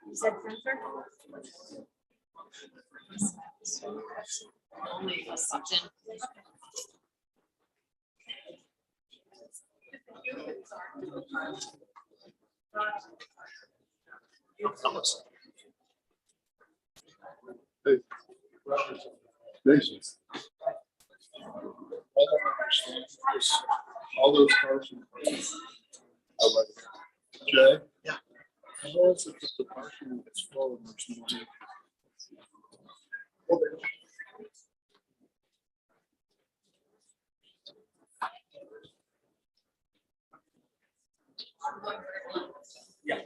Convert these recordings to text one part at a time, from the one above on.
You said printer? Only assumption. Hey, Jason. All I understand is all those cars. I like it. Jay? Yeah. How is it that the parking is full and there's money? Well, Yeah.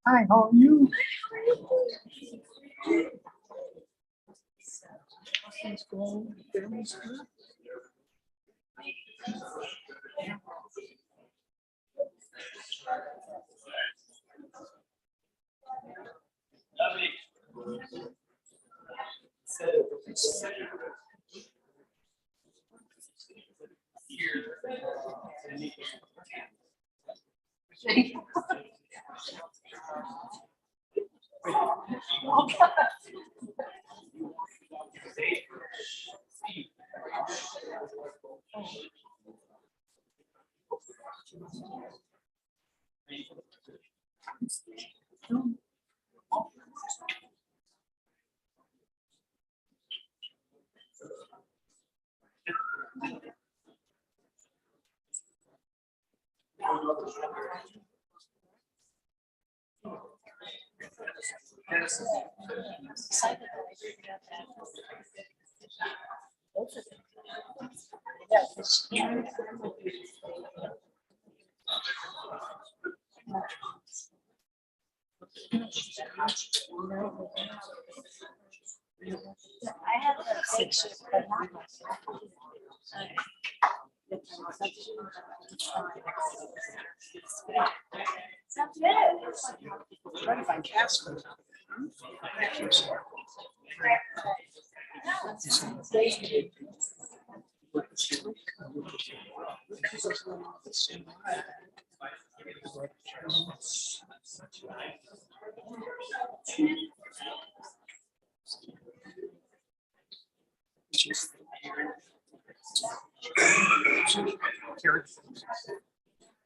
hi, how are you? Things going, family's good? Excited that I figured out that. Both of them. Yeah, 'cause she- I have a big ship, but not much. Sounds good. Trying to find Casper.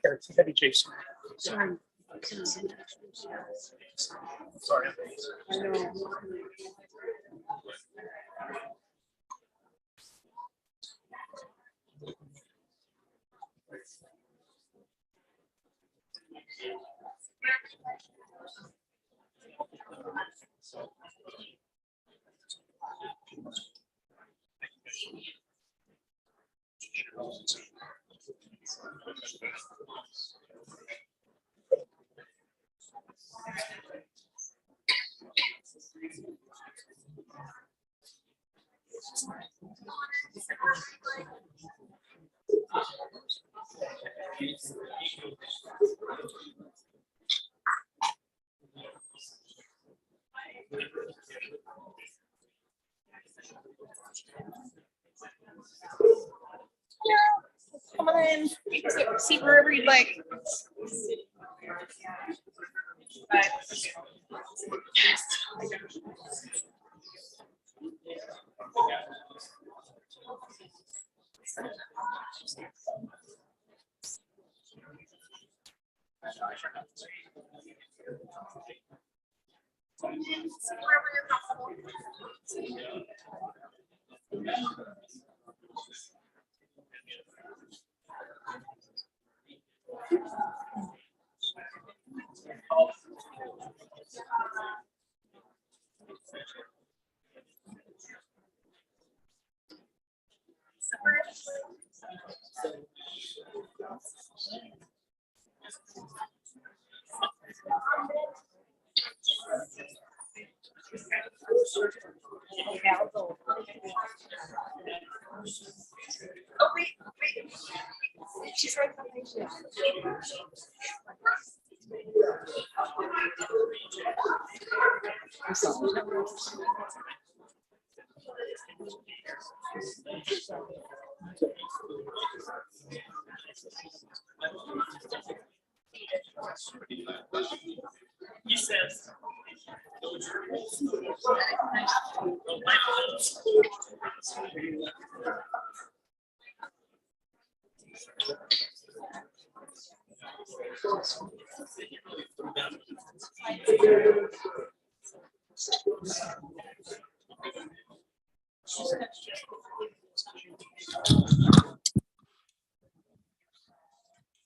Carrots, heavy Jason. Sorry. Sorry. I know. Come on, you can see wherever you'd like. Wherever you're comfortable. Oh, wait. She's right behind you. He says.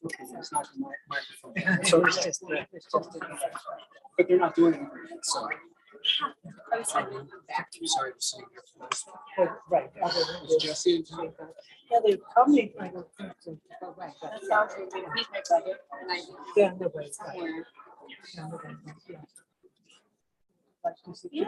It's not the microphone. So it's just, but they're not doing anything, so. I'm sorry to say. Right. Is Jesse in town? Yeah, they probably, I don't think so. Oh, right, right. That sounds like he's my brother, and I. Yeah, no, but it's not. Yeah. Yeah, no, but it's- yeah. Like, you see, Yeah.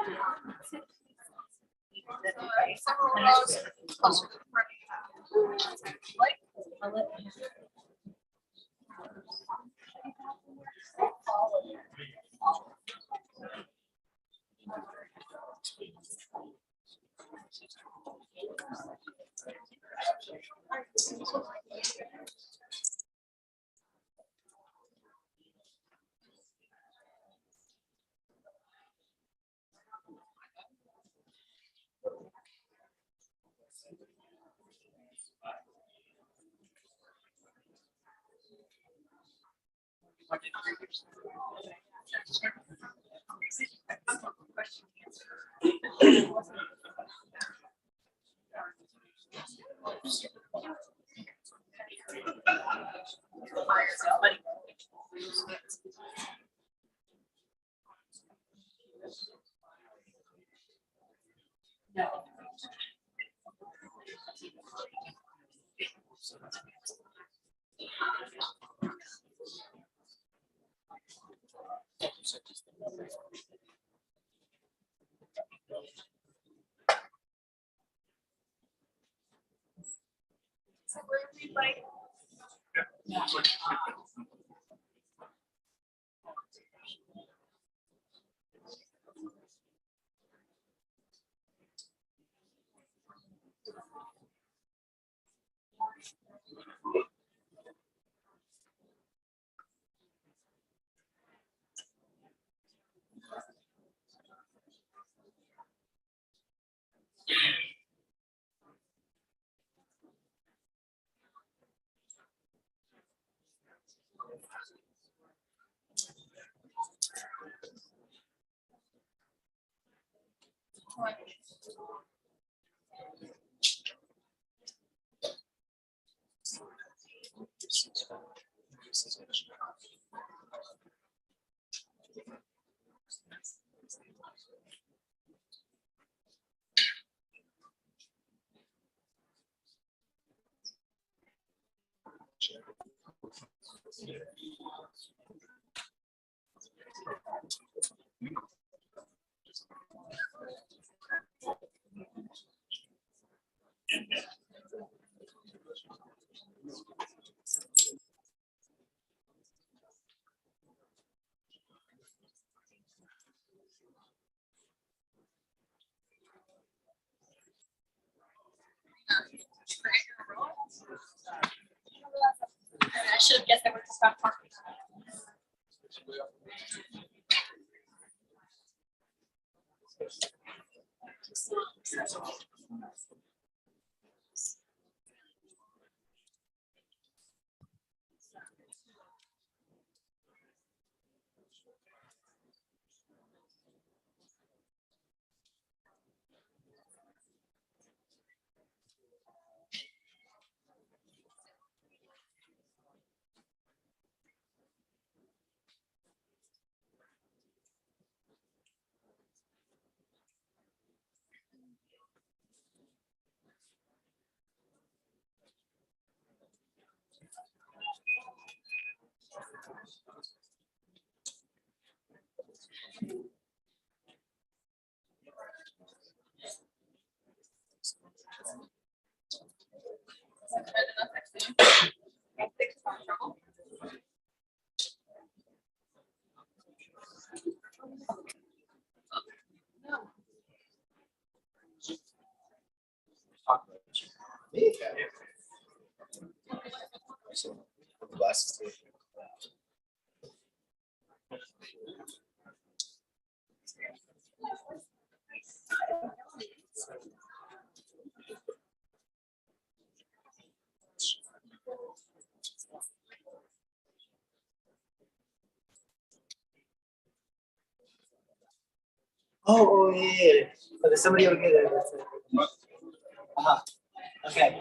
So where we like. should have guessed that we're just stop parking. Glasses. Oh, yeah. So there's somebody over here. That's it. Okay.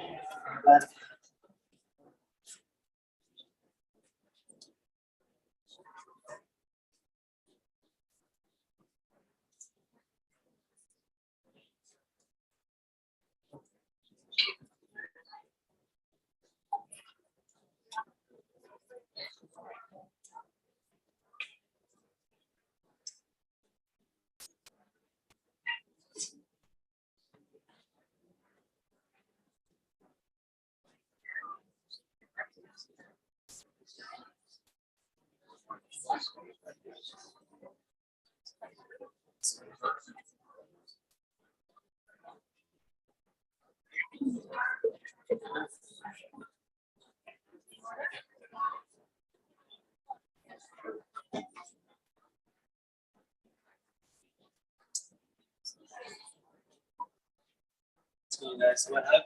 So you guys what happened?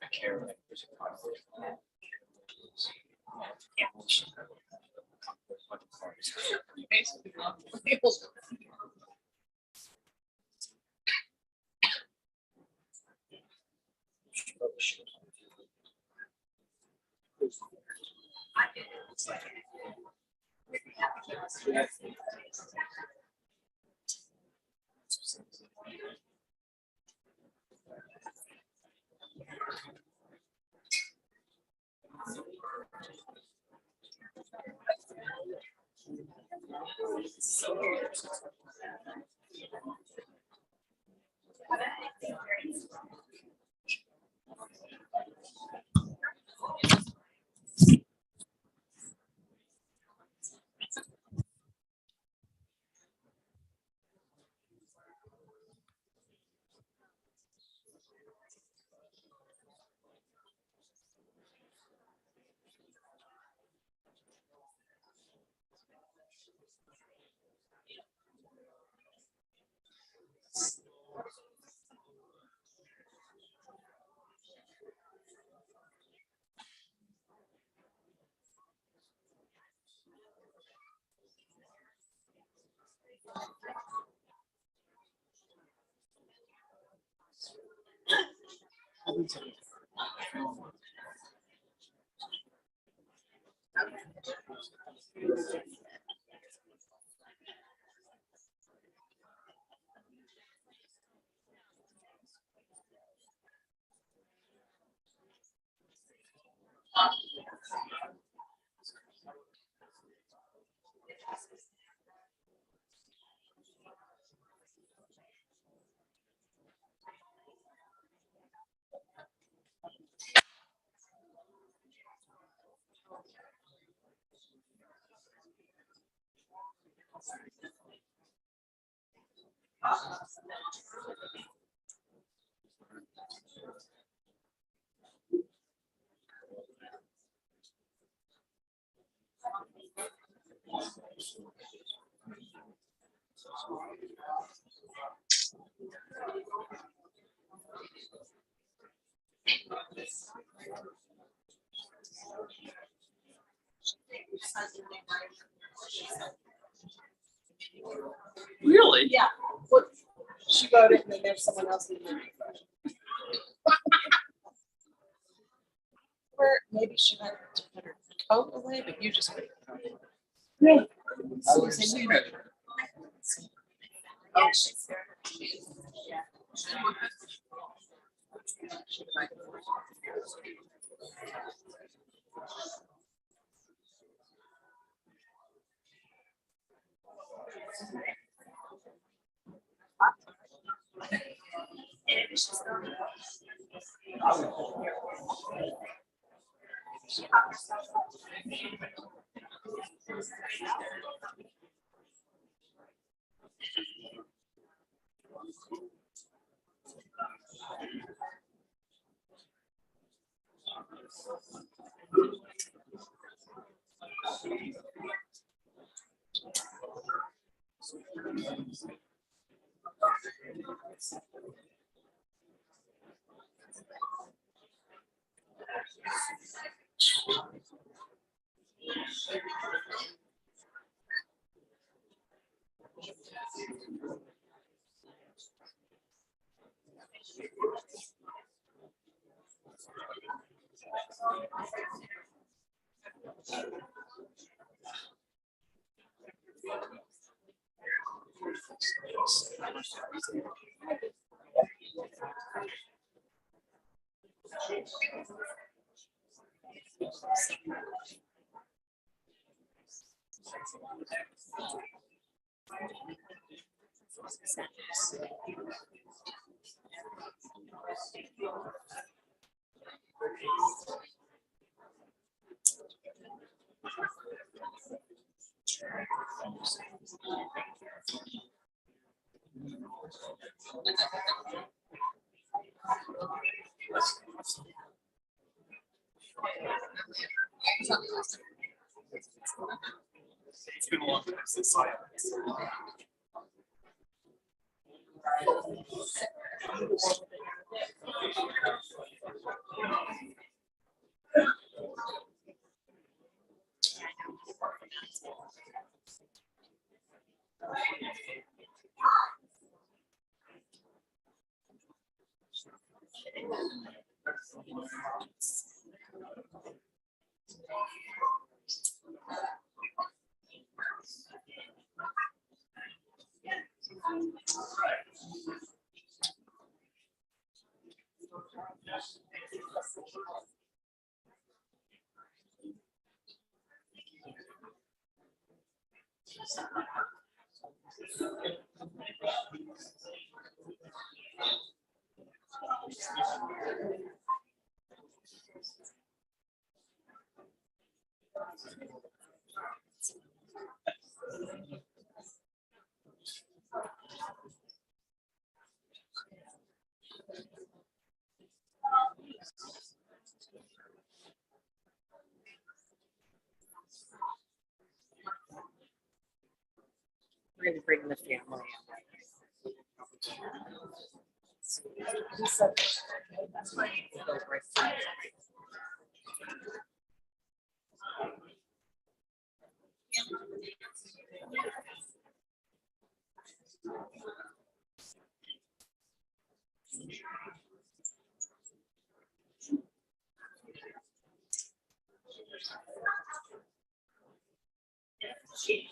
I care like there's a conflict. Really? Yeah. Well, she wrote it and then there's someone else who did it. Or maybe she went to put her coat away, but you just put it. Yeah. I would have seen it. Oh, It's been a long time since I. We're gonna bring the family. Ladies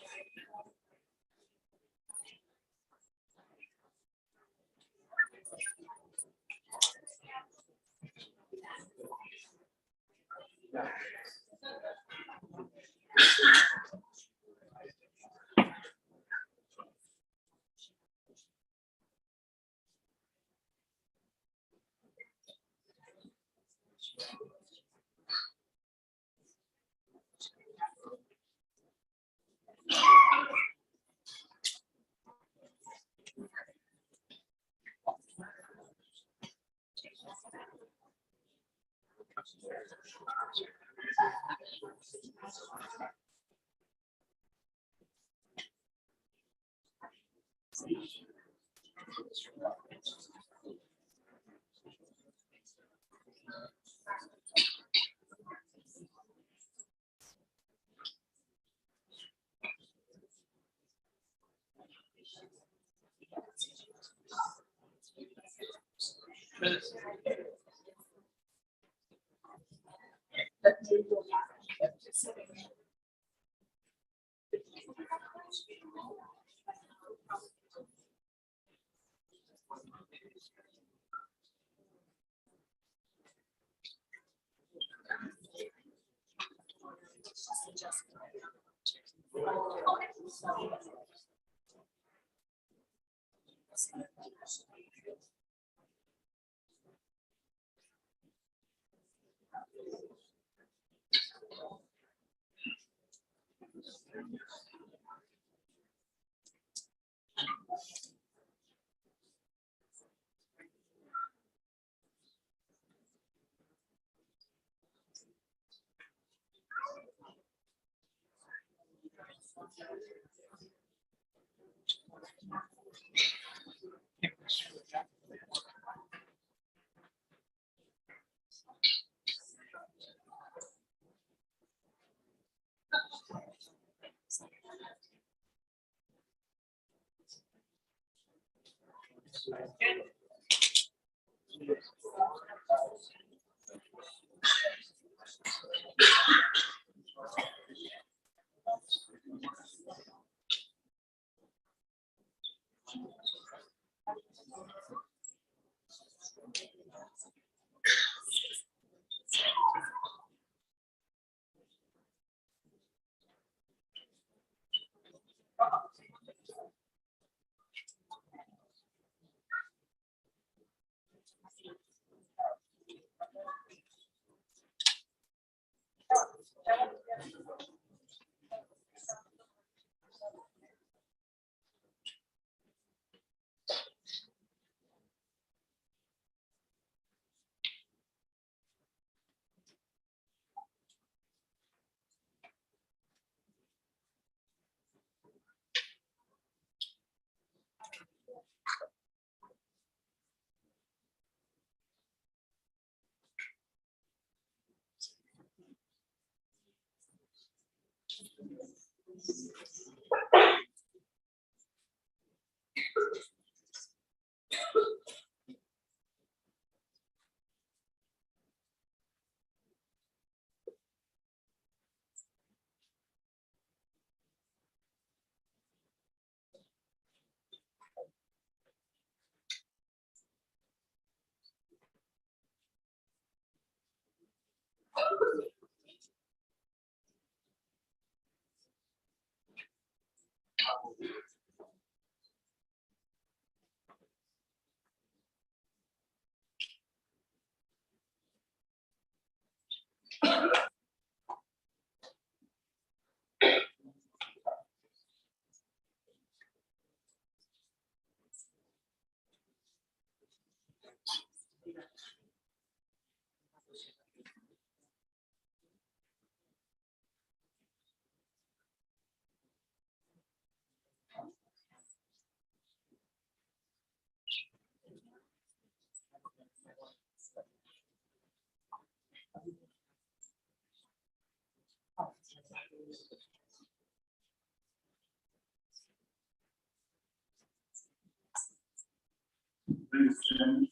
and gentlemen,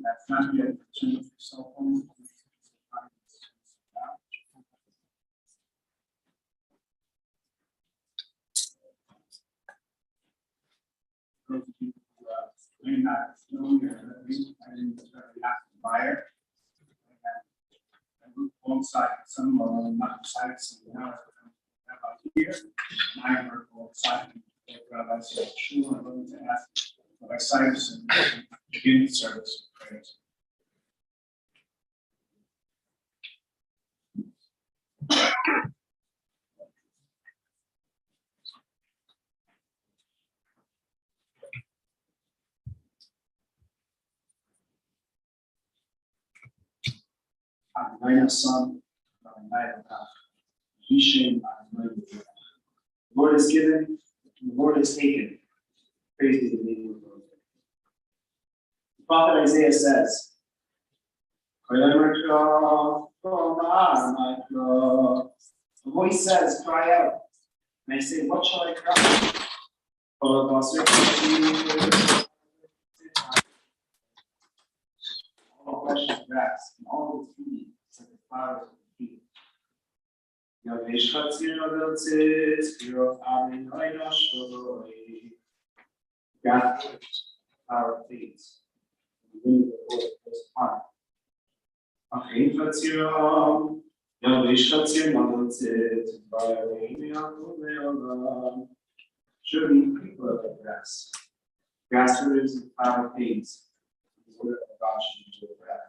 that's not yet turned off your cell phone. didn't have to buy it. I moved alongside some not beside some now about here. And I work alongside Rabbi said, sure, I'm going to ask Rabbi Cyrus and begin service of prayers. Adonai Son, Adonai Elkach, Hishem Adonai. The Lord is given, the Lord is taken. Praise be the name of the Lord. The prophet Isaiah says, the voice says, cry out. And I say, what shall I cry? All flesh is grass, and all its beauty is like the flowers of the field. God, flower fades, and the wind of the Lord goes upon it. Surely people are like grass. Grass withers and flower fades. The word of God should endure forever.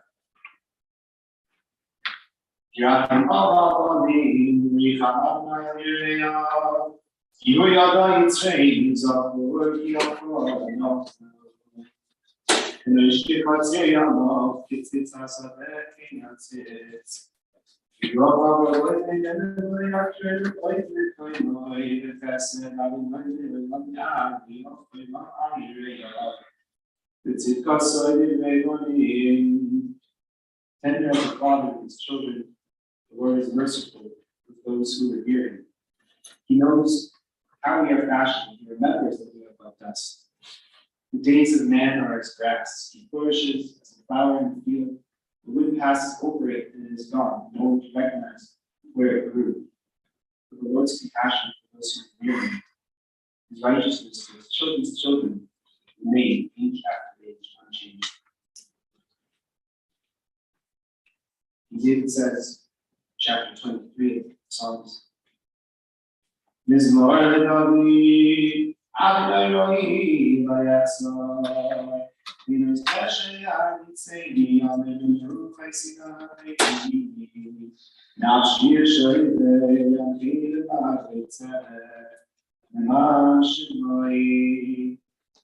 Tender as a father with his children, the Lord is merciful with those who are hearing. He knows how we are fashioned. He remembers that we are but dust. The days of man are as grass. He flourishes as a flower in the field. The wind passes over it and it is gone. No one can recognize where it grew. But the Lord's compassion for those who are hearing, his righteousness for his children's children, remain age after age unchanged. David says, chapter 23 of Psalms, Mizmor leDavid, Adonai Elohim v'yatzor, Minos Peshe Yitzeni, Amenu Chaysinai, Nafshir Shoyve, Yamchid V'Avetzeh, Menah Shemoi,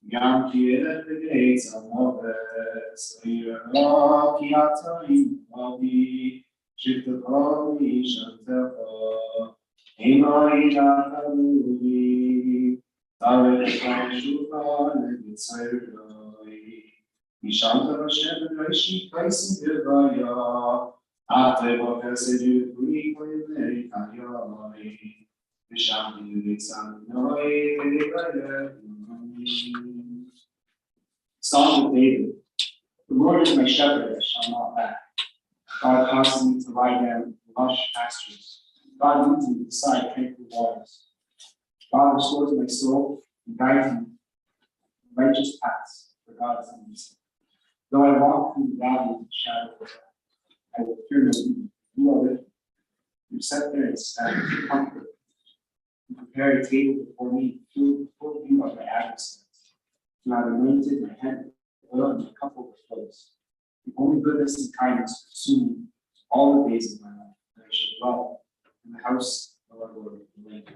Yam Kiel V'Geitz Amoves, Yirah Ki Atoim Avi, Shivtacholi Shantecha, Imai Nachalui, Tarek Shuvah Levitzeroi, Mishanta Hashem Reishi Kaisim Bivaya, Ate Bokesed Yudui Koyimei Kayoi, Vishamti Yitzam Noi Vivaya. Psalm of David. The Lord is my shepherd, I shall not lack. God causes me to lie down in lush pastures. God leads me beside tranquil waters. God restores my soul and guides me in righteous paths for God's name's sake. Though I walk through the valley of the shadow of death, I will fear no evil. You are with me. You set there and stand with comfort. You prepare a table before me, full view of my adversaries. You have anointed my head with oil, and my cup overflows. The only goodness and kindness pursue me all the days of my life, and I shall dwell in the house of our Lord for many days.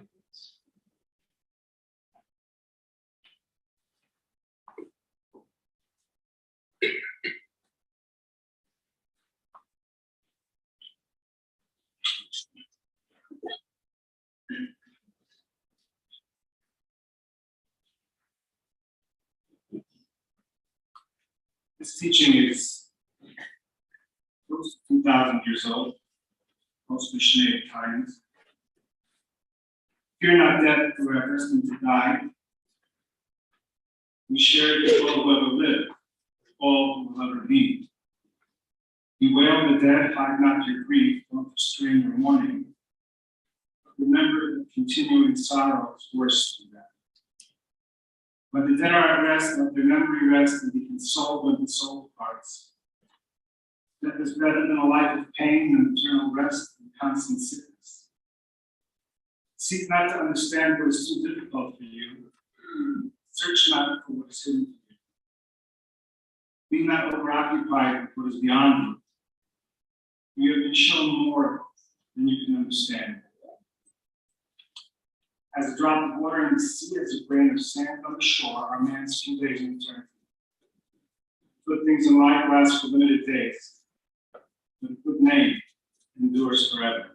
This teaching is close to 2,000 years old, most Mishnaic times. Fear not death, for we are destined to die. We share with all who ever live, with all who will ever be. Bewail the dead, hide not your grief, don't restrain your mourning. But remember that continuing sorrow is worse than death. When the dead are at rest, let their memory rest and be consoled when the soul departs. Death is better than a life of pain and eternal rest and constant sickness. Seek not to understand what is too difficult for you. Search not for what is hidden for you. Be not overoccupied with what is beyond you. You have been shown more than you can understand. As a drop of water in the sea, as a grain of sand on the shore, are man's few days in eternity. Good things in life last for limited days. But a good name endures forever.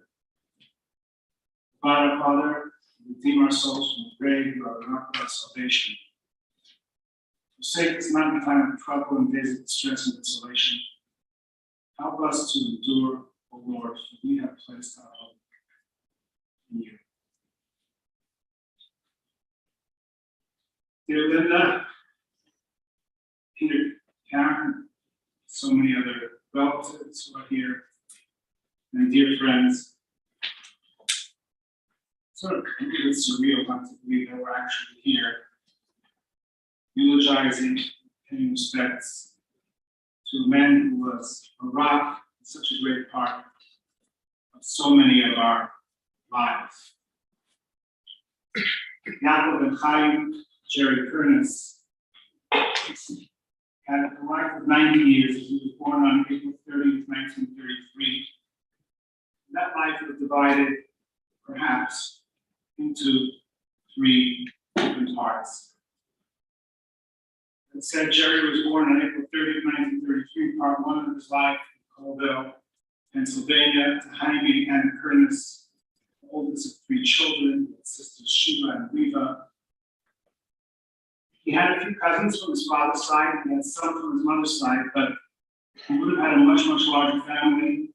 God our Father, redeem our souls from the grave, you are the rock of our salvation. Forsake us not in time of trouble and days of distress and desolation. Help us to endure, O Lord, for we have placed our hope in you. Dear Linda, Peter, Karen, so many other relatives who are here, and dear friends, sort of a little surreal not to believe that we're actually here, eulogizing, paying respects to a man who was a rock, such a great part of so many of our lives. Yaakov and Chaim, Jerry Kernis, had a life of 90 years. He was born on April 30th, 1933. That life was divided, perhaps, into three different parts. It said Jerry was born on April 30th, 1933. Part one of his life in Colville, Pennsylvania, to Jaime and Kernis, the oldest of three children, sisters Shiva and Riva. He had a few cousins from his father's side, and he had some from his mother's side, but he would have had a much, much larger family.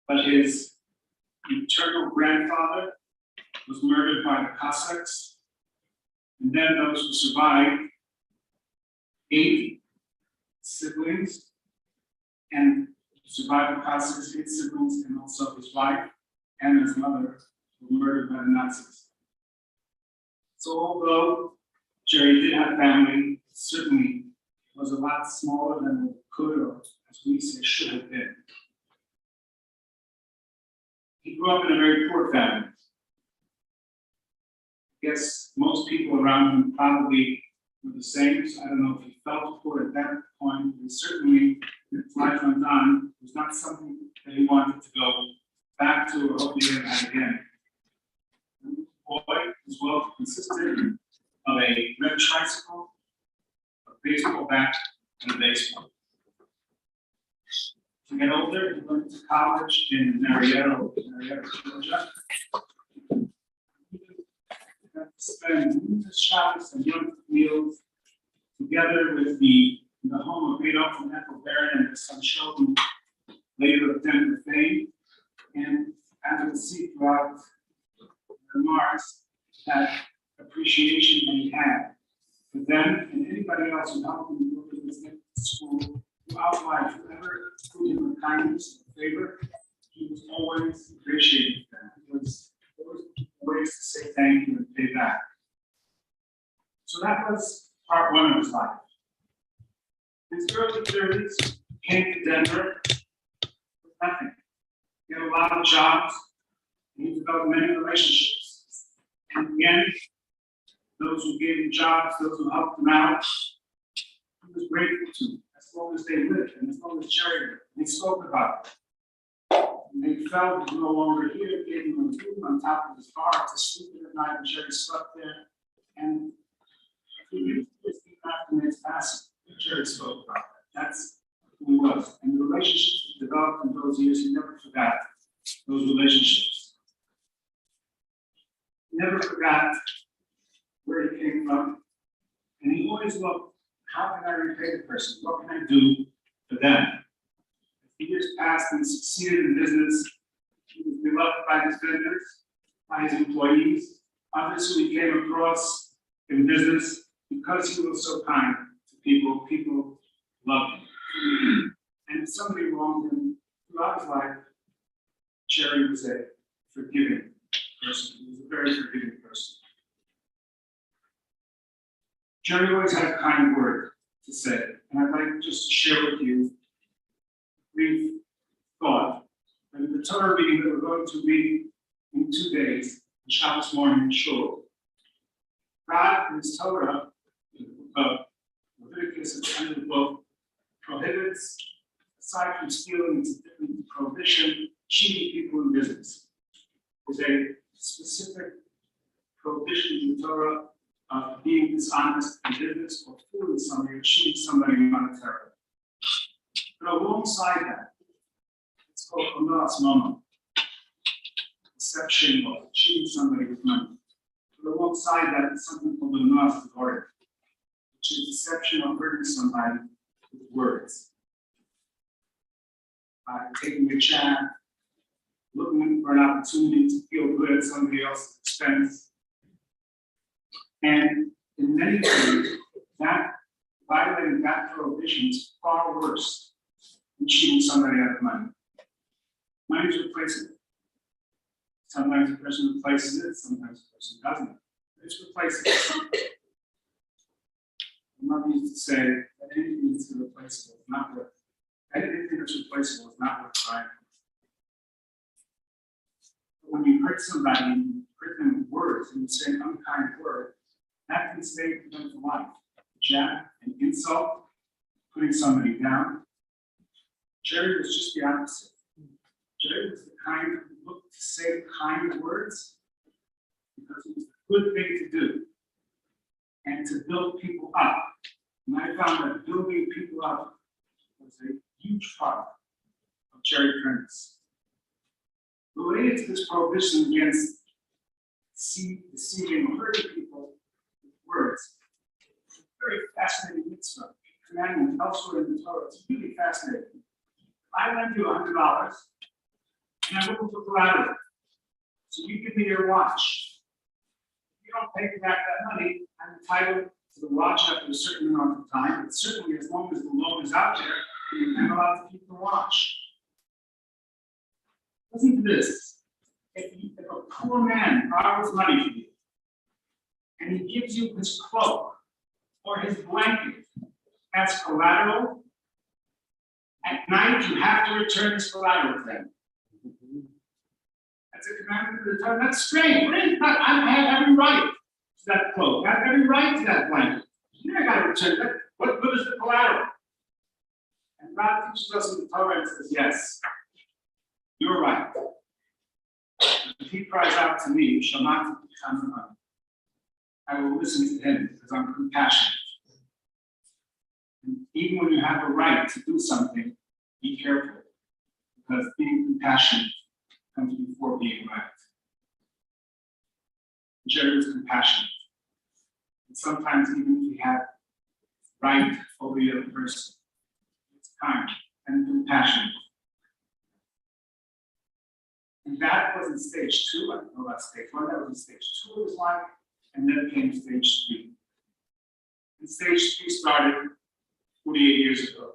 But his maternal grandfather was murdered by the Cossacks, and then those who survived, 8 siblings, and survived the Cossacks, 8 siblings, and also his wife and his mother were murdered by the Nazis. So although Jerry did have family, certainly was a lot smaller than it could, or as we say, should have been. He grew up in a very poor family. I guess most people around him probably were the same, so I don't know if he felt poor at that point, and certainly, if life went on, it was not something that he wanted to go back to or hope he ever had again. The boy, his wealth consisted of a red tricycle, a baseball bat, and a baseball. To get older, he went to college in Marietta, Georgia. He got to spend numerous Shabbos and Yom meals together with the home of Adolf and Ethel Barron and his son Sheldon, later of Denver fame. And as we'll see throughout the remarks, that appreciation that he had for them and anybody else who helped him go to this school throughout life, whoever did him a kindness or favor, he was always appreciated them. Because there was ways to say thank you and pay back. So that was part one of his life. In his early 30s, he came to Denver with nothing. He had a lot of jobs, and he developed many relationships. And in the end, those who gave him jobs, those who helped him out, he was grateful to, as long as they lived, and as long as Jerry lived. And he spoke about it. And they felt he was no longer here, gave him a room on top of his bar to sleep in at night, and Jerry slept there. And a few years after his passing, Jerry spoke about that. That's who he was. And the relationships he developed in those years, he never forgot those relationships. He never forgot where he came from. And he always looked, how can I repay the person? What can I do for them? As the years passed and succeeded in business, he was beloved by his vendors, by his employees, others who he came across in business, because he was so kind to people, people loved him. And if somebody wronged him throughout his life, Jerry was a forgiving person. He was a very forgiving person. Jerry always had a kind word to say, and I'd like just to share with you a brief thought. And the Torah reading that we're going to read in 2 days, on Shabbos morning in Shul, God in His Torah, in the book of Leviticus, at the end of the book, prohibits, aside from stealing, it's a different prohibition, cheating people in business. There's a specific prohibition in the Torah of being dishonest in business or fooling somebody or cheating somebody monetarily. But alongside that, it's called onas mama, deception or cheating somebody with money. But alongside that, it's something called onas divorah, which is deception or hurting somebody with words. Taking a chance, looking for an opportunity to feel good at somebody else's expense. And in many ways, that violating that prohibition is far worse than cheating somebody out of money. Money is replaceable. Sometimes a person replaces it, sometimes a person doesn't. It's replaceable. My mother used to say that anything that's irreplaceable is not worth anything that's replaceable is not worth trying. But when you hurt somebody and you hurt them with words and you say an unkind word, that can stay with them for life. A jab, an insult, putting somebody down. Jerry was just the opposite. Jerry was the kind who looked to say kind words because it was a good thing to do and to build people up. And I found that building people up was a huge part of Jerry Kernis. Related to this prohibition against deceiving or hurting people with words, it's a very fascinating mitzvah, commandment elsewhere in the Torah. It's really fascinating. I lend you $100 and I'm looking for collateral. So you give me your watch. If you don't pay me back that money, I'm entitled to the watch after a certain amount of time, but certainly as long as the loan is out there, I'm allowed to keep the watch. Listen to this. If a poor man borrows money from you, and he gives you his cloak or his blanket as collateral, at night you have to return his collateral to him. That's a commandment of the Torah. That's strange. I have every right to that cloak. I have every right to that blanket. You got to return that. What good is the collateral? And God teaches us in the Torah and says, yes, you're right. If he cries out to me, you shall not become money. I will listen to him because I'm compassionate. And even when you have a right to do something, be careful because being compassionate comes before being right. Jerry was compassionate. And sometimes even if he had right over the other person, it's kind and compassionate. And that was in stage 2. I don't know about stage 1. That was in stage 2 of his life, and then came stage 3. And stage 3 started 48 years ago.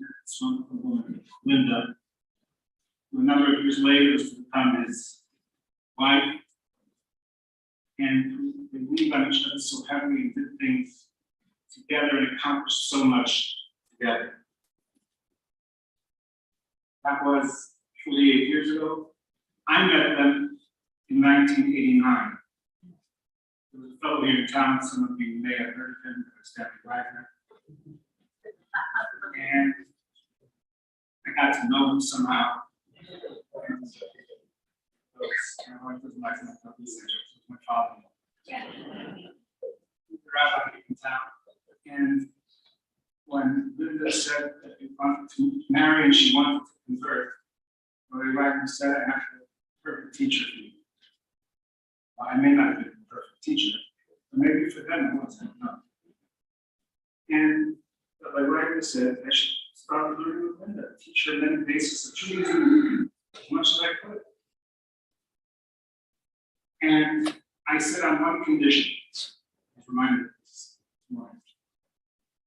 This one woman, Linda, who a number of years later was to become his wife, and they leaned on each other so heavily and did things together and accomplished so much together. That was 48 years ago. I met them in 1989. There was a fellow here in town, some of you may have heard of him, Stanley Wagner. And I got to know him somehow. And my wife doesn't like to know these things, it was my father. The rabbi in town. And when Linda said that she wanted to marry and she wanted to convert, Rabbi Wagner said, I have a perfect teacher for you. I may not have been a perfect teacher, but maybe for them it wasn't enough. And Rabbi Wagner said, I should start learning with Linda, teach her many basics of Judaism as much as I could. And I said on one condition, I was reminded of this morning,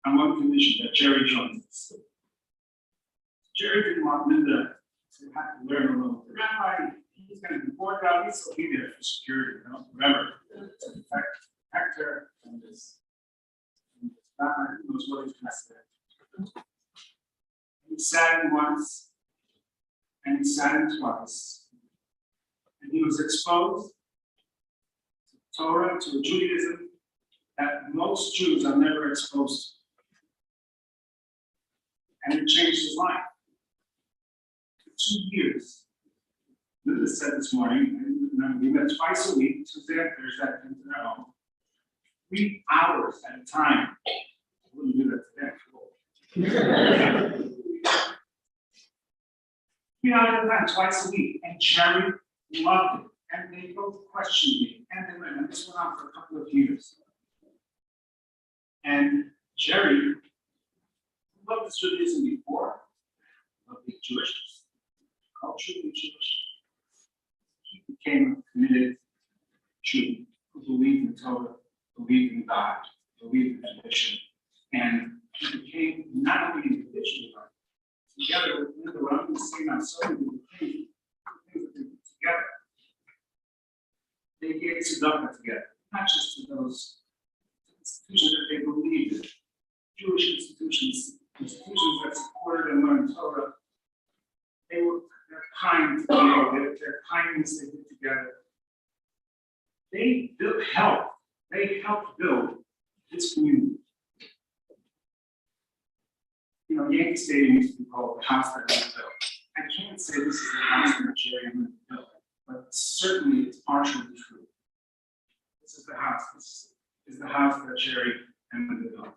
on one condition that Jerry joins us. Jerry didn't want Linda to have to learn alone with the rabbi. He's going to be bored out, so be there for security, whatever, to protect her was what he was going to say. He sat in once, and he sat in twice, and he was exposed to Torah, to Judaism that most Jews are never exposed to. And it changed his life. For 2 years. Linda said this morning, and we met twice a week, Tuesday and Thursday, at their home, 3 hours at a time. I wouldn't do that today. 3 hours at a time, twice a week, and Jerry loved it, and they both questioned me, and they went, and this went on for a couple of years. And Jerry loved Judaism before, loved being Jewish, culturally Jewish. He became a committed Jew who believed in Torah, believed in God, believed in tradition, and he became not only individually, but together with Linda, what I'm going to say now, so many things that they did together. They gave tzedakah together, not just to those institutions that they believed in, Jewish institutions that supported and learned Torah. They were kind together, their kindness they did together. They helped build this community. You know, Yankee Stadium used to be called the house that was built. I can't say this is the house that Jerry and Linda built, but certainly it's partially true. This is the house. This is the house that Jerry and Linda built.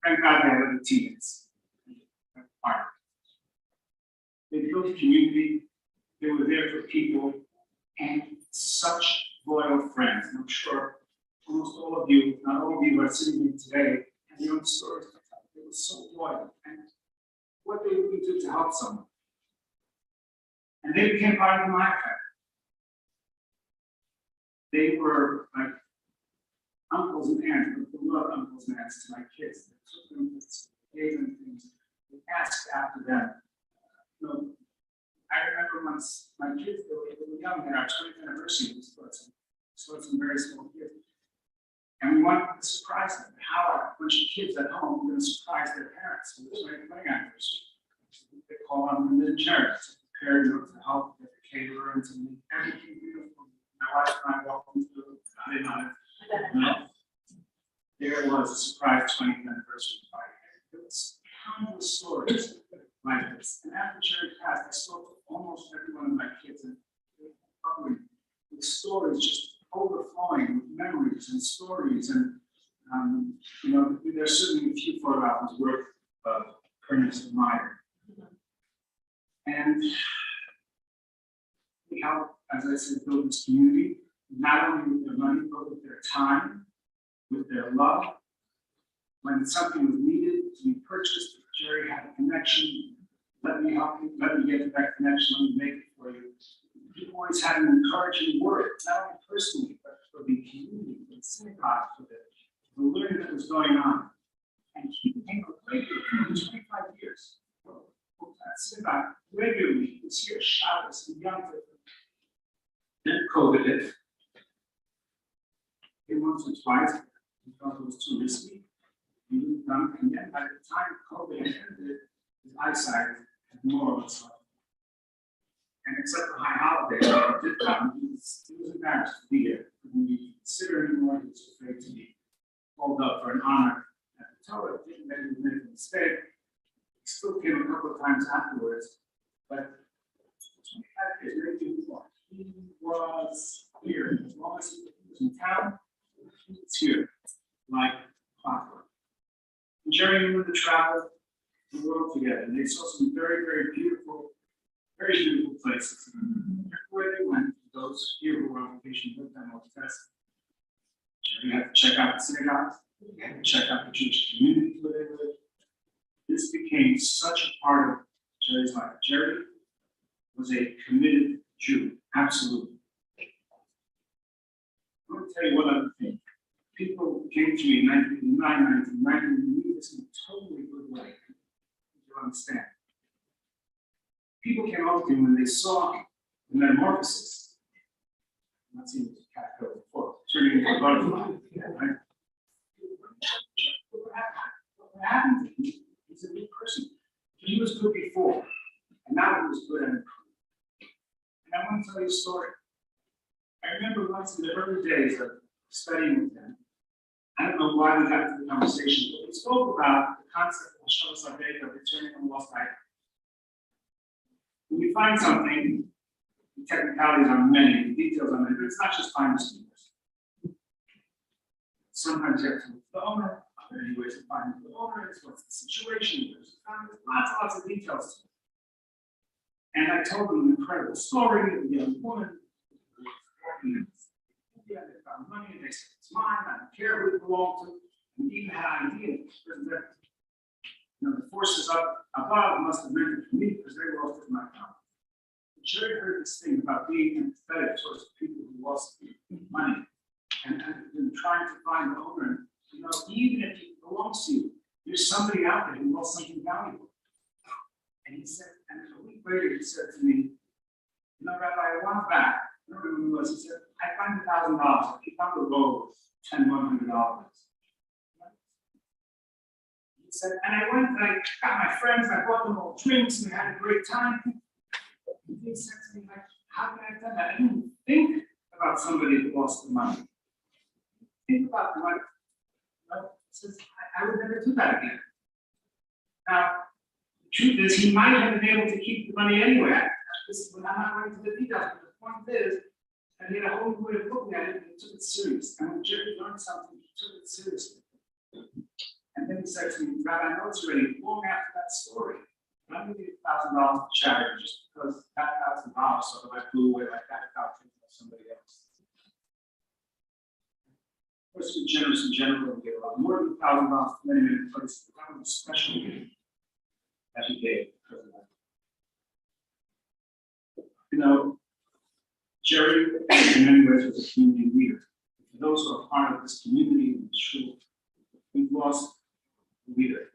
Thank God they had other teammates. They built a community. They were there for people, and such loyal friends. And I'm sure almost all of you, not all of you, are sitting here today, and your own stories. They were so loyal, and what they really did to help someone. And they became part of my family. They were like uncles and aunts, but beloved uncles and aunts to my kids. They took them, gave them things, they asked after them. You know, I remember once my kids, they were young, and our 20th anniversary, we stored some very small gifts. And we wanted to surprise them. How a bunch of kids at home were going to surprise their parents for the 20th wedding anniversary. They called on them in church to prepare them to help with the caterer and to make everything beautiful. My wife and I walked into it, there was a surprise 20th anniversary party. There was countless stories like this. And after Jerry passed, I spoke to almost every one of my kids, and probably with stories just overflowing with memories and stories. And you know, there's certainly a few photo albums worth of Kernis and Meyer. And we helped, as I said, build this community, not only with their money, but with their time, with their love. When something was needed to be purchased, Jerry had a connection. Let me help you, let me get to that connection, let me make it for you. He always had an encouraging word, not only personally, but for the community, for the synagogue, for the learning that was going on. And he became a regular for 25 years. That synagogue regularly, he was here, Shabbos and Yom Tov. Then COVID hit. He once or twice, he felt it was too risky. He moved on, and then by the time COVID ended, his eyesight had more or less left. And except for high holidays, when it did come, he was embarrassed to be here. He couldn't be considered anymore. He was afraid to be called up for an honor at the Torah. Thinking that he was making a mistake. He still came a couple of times afterwards, but 25 years, maybe before, he was here. As long as he was in town, he was here, like clockwork. And Jerry and Linda traveled the world together, and they saw some very, very beautiful places. Everywhere they went, those here who were on vacation with them will attest. Jerry had to check out the synagogues, he had to check out the Jewish community where they lived. This became such a part of Jerry's life. Jerry was a committed Jew, absolutely. I want to tell you one other thing. People came to me in 1989, 1990, and knew this in a totally good way. You understand. People came up to me when they saw the metamorphosis. I'm not seeing the caterpillar before, turning into a butterfly. Right? what happened to him? He's a good person. He was good before, and now he was good and improved. And I want to tell you a story. I remember once in the early days of studying with him, I don't know why we got into the conversation, but we spoke about the concept of Shoshas Abed, of returning on lost item. When you find something, the technicalities are many, the details are many, but it's not just finding mistakes. Sometimes you have to look for the owner, are there any ways of finding the owner, it's what's the situation, there's lots of details to it. And I told them an incredible story of a young woman who was working in India, they found money, and they said, it's mine, I don't care who it belonged to, and even had an idea that the forces up above must have meant it for me because they lost it in my account. Jerry heard this thing about being empathetic towards people who lost money and trying to find the owner. You know, even if it belongs to you, there's somebody out there who lost something valuable. And he said, and a week later he said to me, you know, Rabbi, I want back. I don't remember who it was. He said, I found $1,000. He found a roll of $100. He said, and I went and I got my friends, I bought them all drinks, and we had a great time. And he said to me, like, how can I have done that? I didn't think about somebody who lost the money. Think about the money. He says, I would never do that again. Now, the truth is, he might have been able to keep the money anyway. I'm not going into the details, but the point is, that he had a whole new way of looking at it and he took it serious. And when Jerry learned something, he took it seriously. And then he said to me, Rabbi, I know it's already long after that story, but I'm going to give $1,000 to charity just because that $1,000 sort of like blew away like that without thinking of somebody else. Of course, we're generous in general, we get a lot more than $1,000 for many, many places, but that was a special gift that he gave because of that. You know, Jerry, in many ways, was a community leader. For those who are part of this community and shul, we've lost a leader.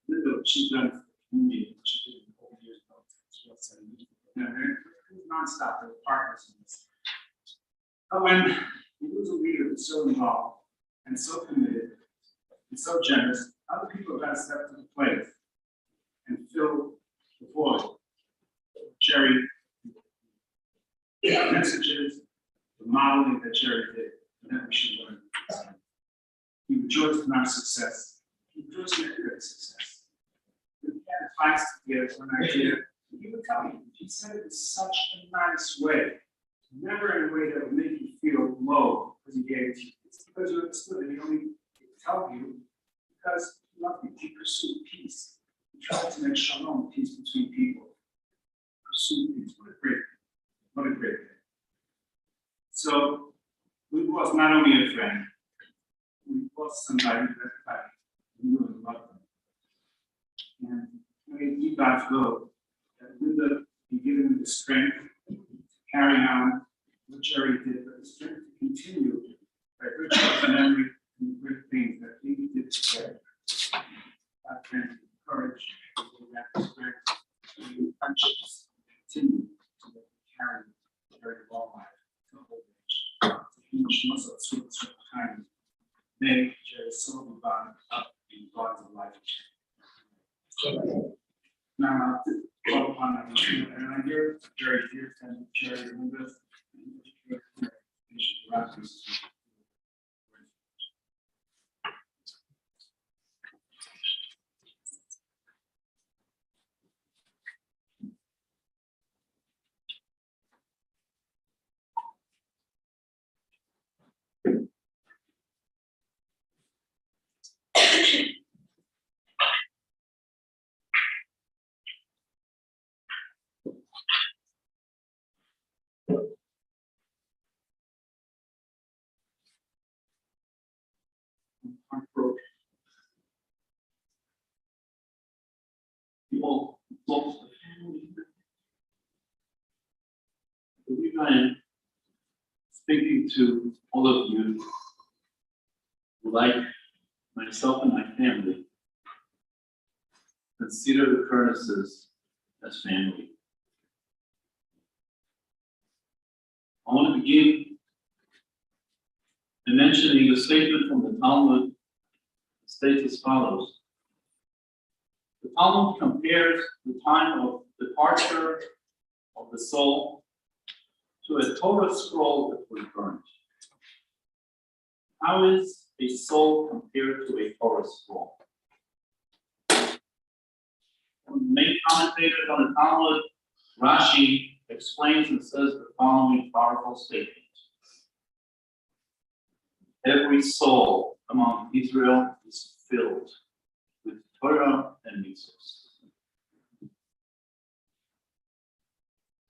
What she's done for the community, what she did over years ago, it was nonstop. There were partners in this. But when you lose a leader who's so involved and so committed and so generous, other people have got to step to the plate and fill the void. Jerry, the messages, the modeling that Jerry did, and that we should learn. He rejoiced in our success. He rejoiced in everybody's success. We had advice to give an idea. He would tell you. He said it in such a nice way, never in a way that would make you feel low because he gave it to you. It's because you understood that he only tell you because he loved you. He pursued peace. He tried to make shalom, peace between people. Pursue peace. What a great thing. What a great thing. So we lost not only a friend, we lost somebody that we really loved them. And may be God's will that Linda be given the strength to carry on what Jerry did, but the strength to continue by virtue of the memory and the great things that he did together. God grant you courage, that strength, and friendships continue to carry a very long life to old age. Huge muscle, sweet kindness. May Jerry's soul be bound up in bonds of life. Now, call upon that and I hear Jerry here, and Jerry Linda, People lost the family. I believe I am speaking to all of you who, like myself and my family, consider the Kernises as family. I want to begin by mentioning a statement from the Talmud states as follows. The Talmud compares the time of departure of the soul to a Torah scroll that was burned. How is a soul compared to a Torah scroll? One of the main commentators on the Talmud, Rashi, explains and says the following powerful statement. Every soul among Israel is filled with Torah and mitzvahs.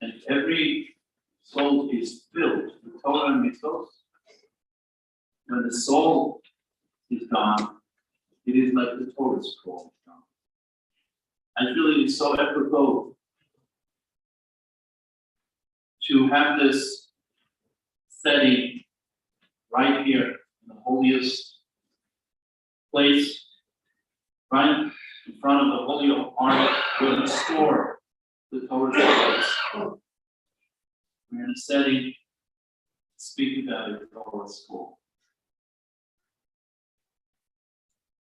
And every soul is filled with Torah and mitzvahs. When the soul is gone, it is like the Torah scroll is gone. I feel it is so apropos to have this setting right here in the holiest place, right in front of the Holy of Ark, where we store the Torah scrolls. We're in a setting speaking about a Torah scroll.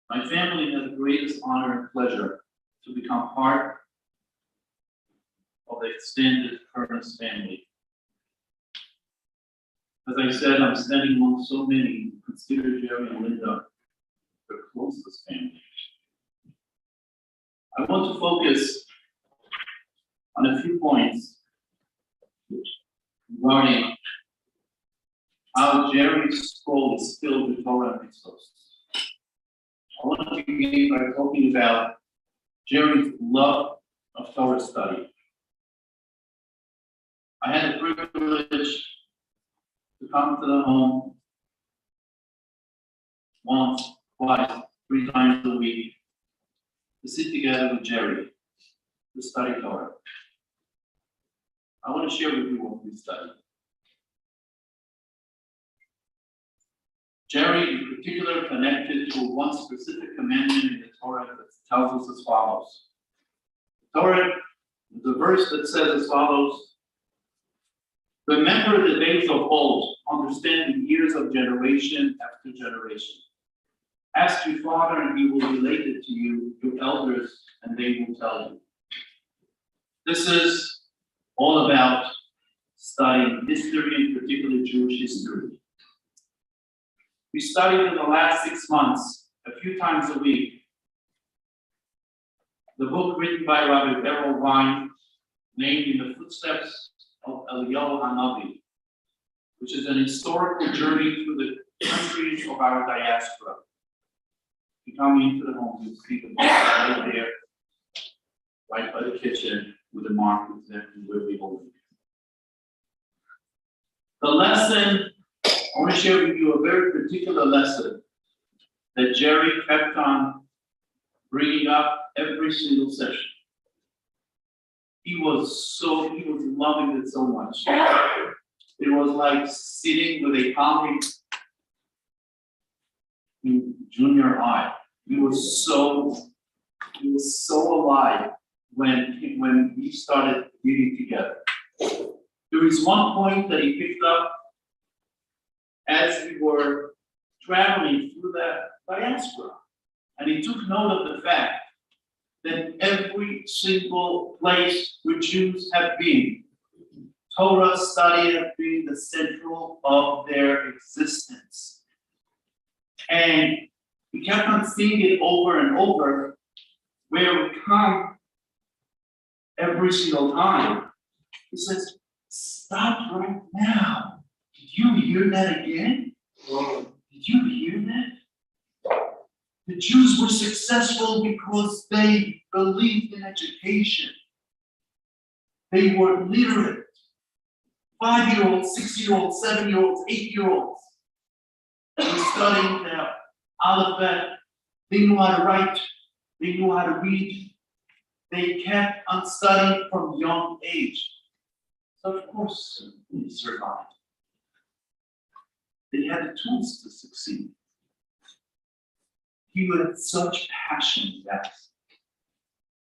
My family has the greatest honor and pleasure to become part of the extended Kernis family. As I said, I'm standing among so many who consider Jerry and Linda their closest family. I want to focus on a few points regarding how Jerry's scroll is filled with Torah and mitzvahs. I want to begin by talking about Jerry's love of Torah study. I had the privilege to come to the home once, twice, 3 times a week to sit together with Jerry to study Torah. I want to share with you what we studied. Jerry, in particular, connected to one specific commandment in the Torah that tells us as follows. The Torah, the verse that says as follows, remember the days of old, understand the years of generation after generation. Ask your father and he will relate it to you, your elders, and they will tell you. This is all about studying history, and particularly Jewish history. We studied in the last 6 months, a few times a week, the book written by Rabbi Beryl Wein, named In the Footsteps of Eliyahu Hanavi, which is an historical journey through the countries of our diaspora. You come into the home, you see the book right there, right by the kitchen, with a mark exactly where we hold it. The lesson, I want to share with you a very particular lesson that Jerry kept on bringing up every single session. He was loving it so much. It was like sitting with a colleague in junior high. He was so alive when we started reading together. There is one point that he picked up as we were traveling through that diaspora. And he took note of the fact that every single place where Jews have been, Torah study has been the central of their existence. And we kept on seeing it over and over, where we come every single time. He says, stop right now. Did you hear that again? Did you hear that? The Jews were successful because they believed in education. They were literate. 5-year-olds, 6-year-olds, 7-year-olds, 8-year-olds. They were studying the alphabet. They knew how to write. They knew how to read. They kept on studying from young age. So of course, they survived. They had the tools to succeed. He had such passion about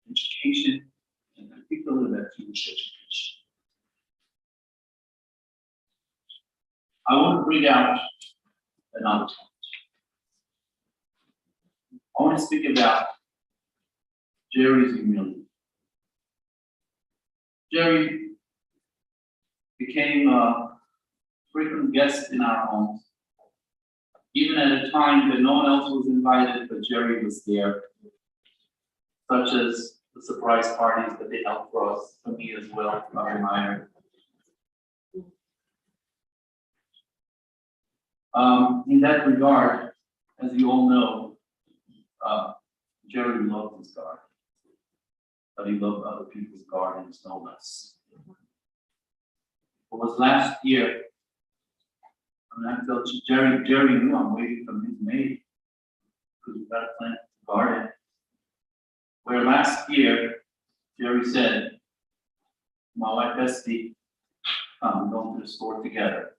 education, and particularly that Jewish education. I want to bring out another point. I want to speak about Jerry's humility. Jerry became a frequent guest in our homes, even at a time that no one else was invited, but Jerry was there, such as the surprise parties that they held for us, for me as well, Father Meyer. In that regard, as you all know, Jerry loved his garden, but he loved other people's gardens no less. It was last year, and I told you, Jerry knew I'm waiting for his maid, because we've got to plant the garden. Where last year, Jerry said, my wife Bestie, we're going to the store together.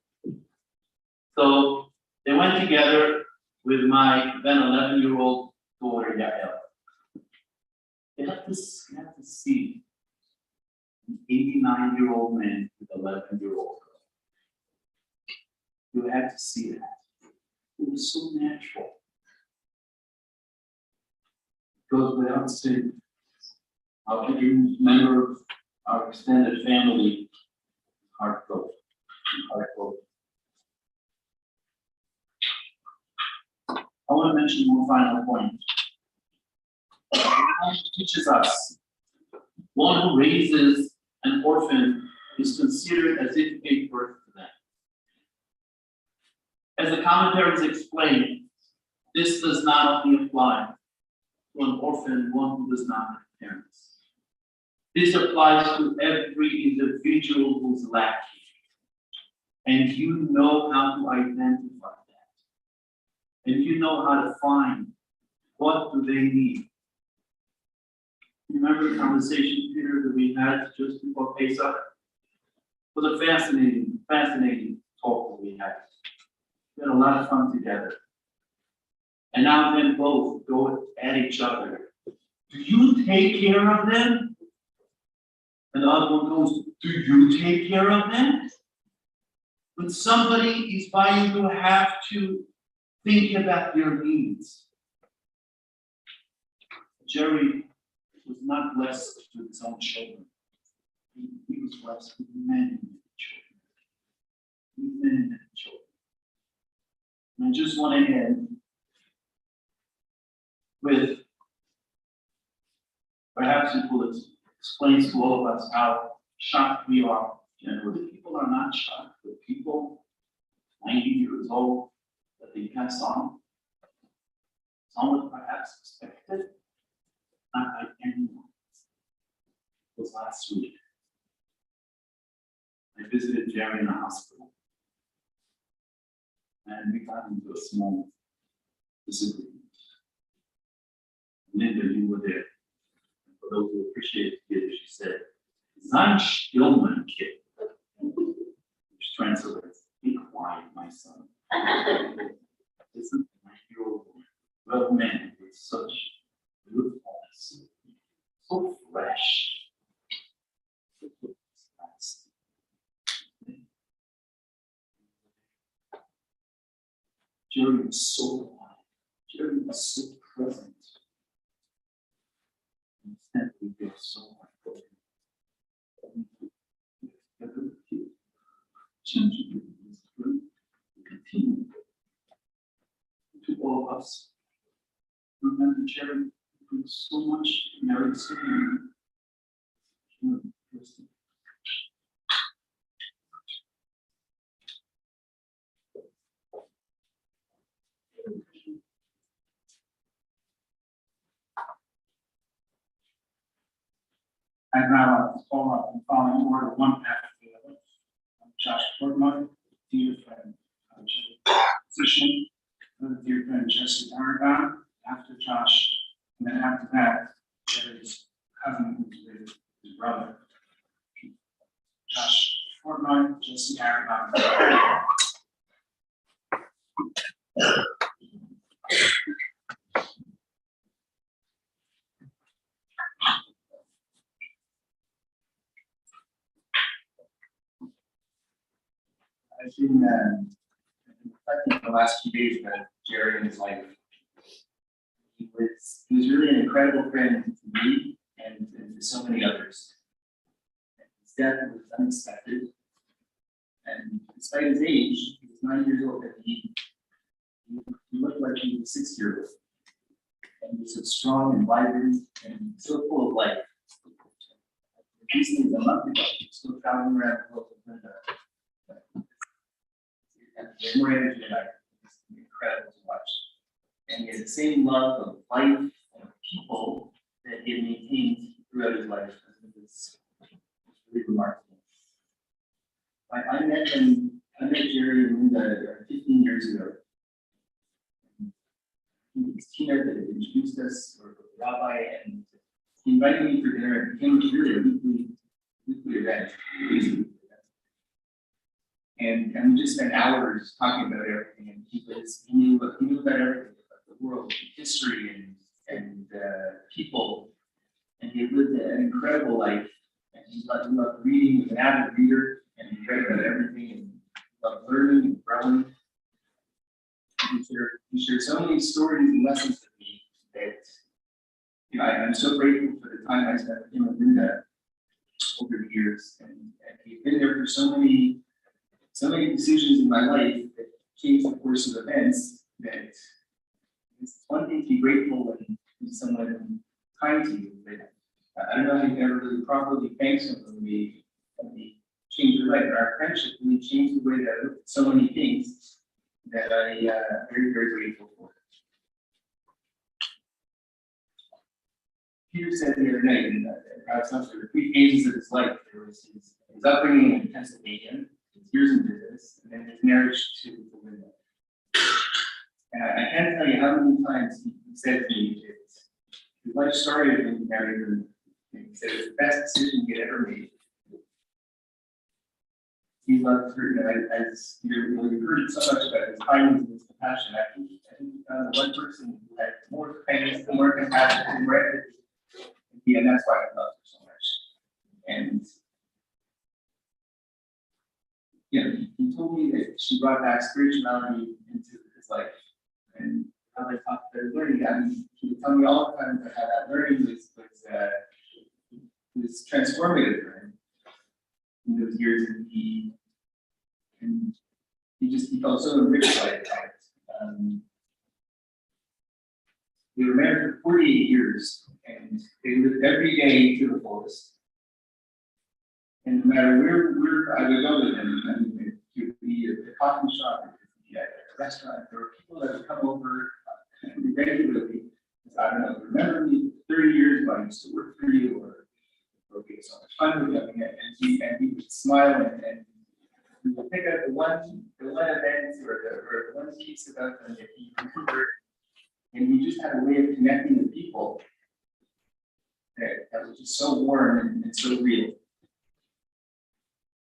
So they went together with my then 11-year-old daughter, Yael. You have to see an 89-year-old man with an 11-year-old girl. You had to see that. It was so natural. It goes without saying. Every member of our extended family, heartfelt. I want to mention one final point. It teaches us one who raises an orphan is considered as if he gave birth to them. As the commentaries explain, this does not only apply to an orphan, one who does not have parents. This applies to every individual who's lacking. And you know how to identify that. And you know how to find what do they need. Remember the conversation, Peter, that we had just before Pesach? It was a fascinating talk that we had. We had a lot of fun together. And now them both go at each other. Do you take care of them? And the other one goes, do you take care of them? When somebody is by you, you have to think about their needs. Jerry was not blessed with his own children. He was blessed with many children. Many children. And I just want to end with perhaps it will explain to all of us how shocked we are. Generally, people are not shocked, but people 90 years old that they pass on, someone perhaps expected, not by anyone. It was last week. I visited Jerry in the hospital, and we got into a small disagreement. Linda, you were there. And for those who appreciate it, she said, "Sein Stillman kid," which translates, "Be quiet, my son." Isn't my hero well man with such beautifulness, so fresh. Jerry was so alive. Jerry was so present. And we feel so much for him. Continue to all of us. Remember, Jerry brings so much merit to you. I'd now like to call up the following order one after the other. Josh Portman, dear friend, physician, dear friend Jesse Aragon, after Josh, and then after that, Jerry's cousin, who's his brother. Josh Portman, Jesse Aragon. I've been reflecting the last few days that Jerry in his life, he he was really an incredible friend to me and to so many others. His death was unexpected, and despite his age, he was 9 years old, and he looked like he was a 6-year-old. And he was so strong and vibrant and so full of life. Recently, a month ago, he was still traveling around the world with Linda. He had more energy than I. It's incredible to watch. And he had the same love of life and of people that he had maintained throughout his life. It was really remarkable. I met Jerry and Linda 15 years ago. He was Tina that had introduced us, or the rabbi, and he invited me for dinner. It became really a weekly event. And we just spent hours talking about everything. And he knew about everything, about the world, history, and people. And he lived an incredible life. And he loved reading. He was an avid reader, and he read about everything, and loved learning and growing. He shared so many stories and lessons with me that I'm so grateful for the time I spent with him and Linda over the years. And he's been there for so many decisions in my life that changed the course of events, that it's one thing to be grateful when someone kind to you, but I don't know how you can ever really properly thank someone when they change your life. Our friendship really changed the way that I look at so many things that I'm very, very grateful for. Peter said the other night in God's House, there were 3 phases of his life. There was his upbringing in Pennsylvania, his years in business, and then his marriage to Linda. And I can't tell you how many times he said to me that his life started when he married Linda. And he said it was the best decision he had ever made. He loved her, as you've heard so much about his kindness and his compassion. I think he found one person who had more kindness and more compassion and more empathy. And that's why I loved her so much. And he told me that she brought back spirituality into his life. And how I talked about learning, he would tell me all the time about how that learning was transformative for him in those years, and he felt so enriched by it. They were married for 48 years, and they lived every day to the fullest. And no matter where I would go with them, it would be at the coffee shop, it would be at a restaurant. There were people that would come over regularly. I don't know, remember me 30 years ago, I used to work for you, or we had so much fun with him, and he would smile, and we would pick out the one event or the one piece about them that he remembered, and he just had a way of connecting with people that was just so warm and so real.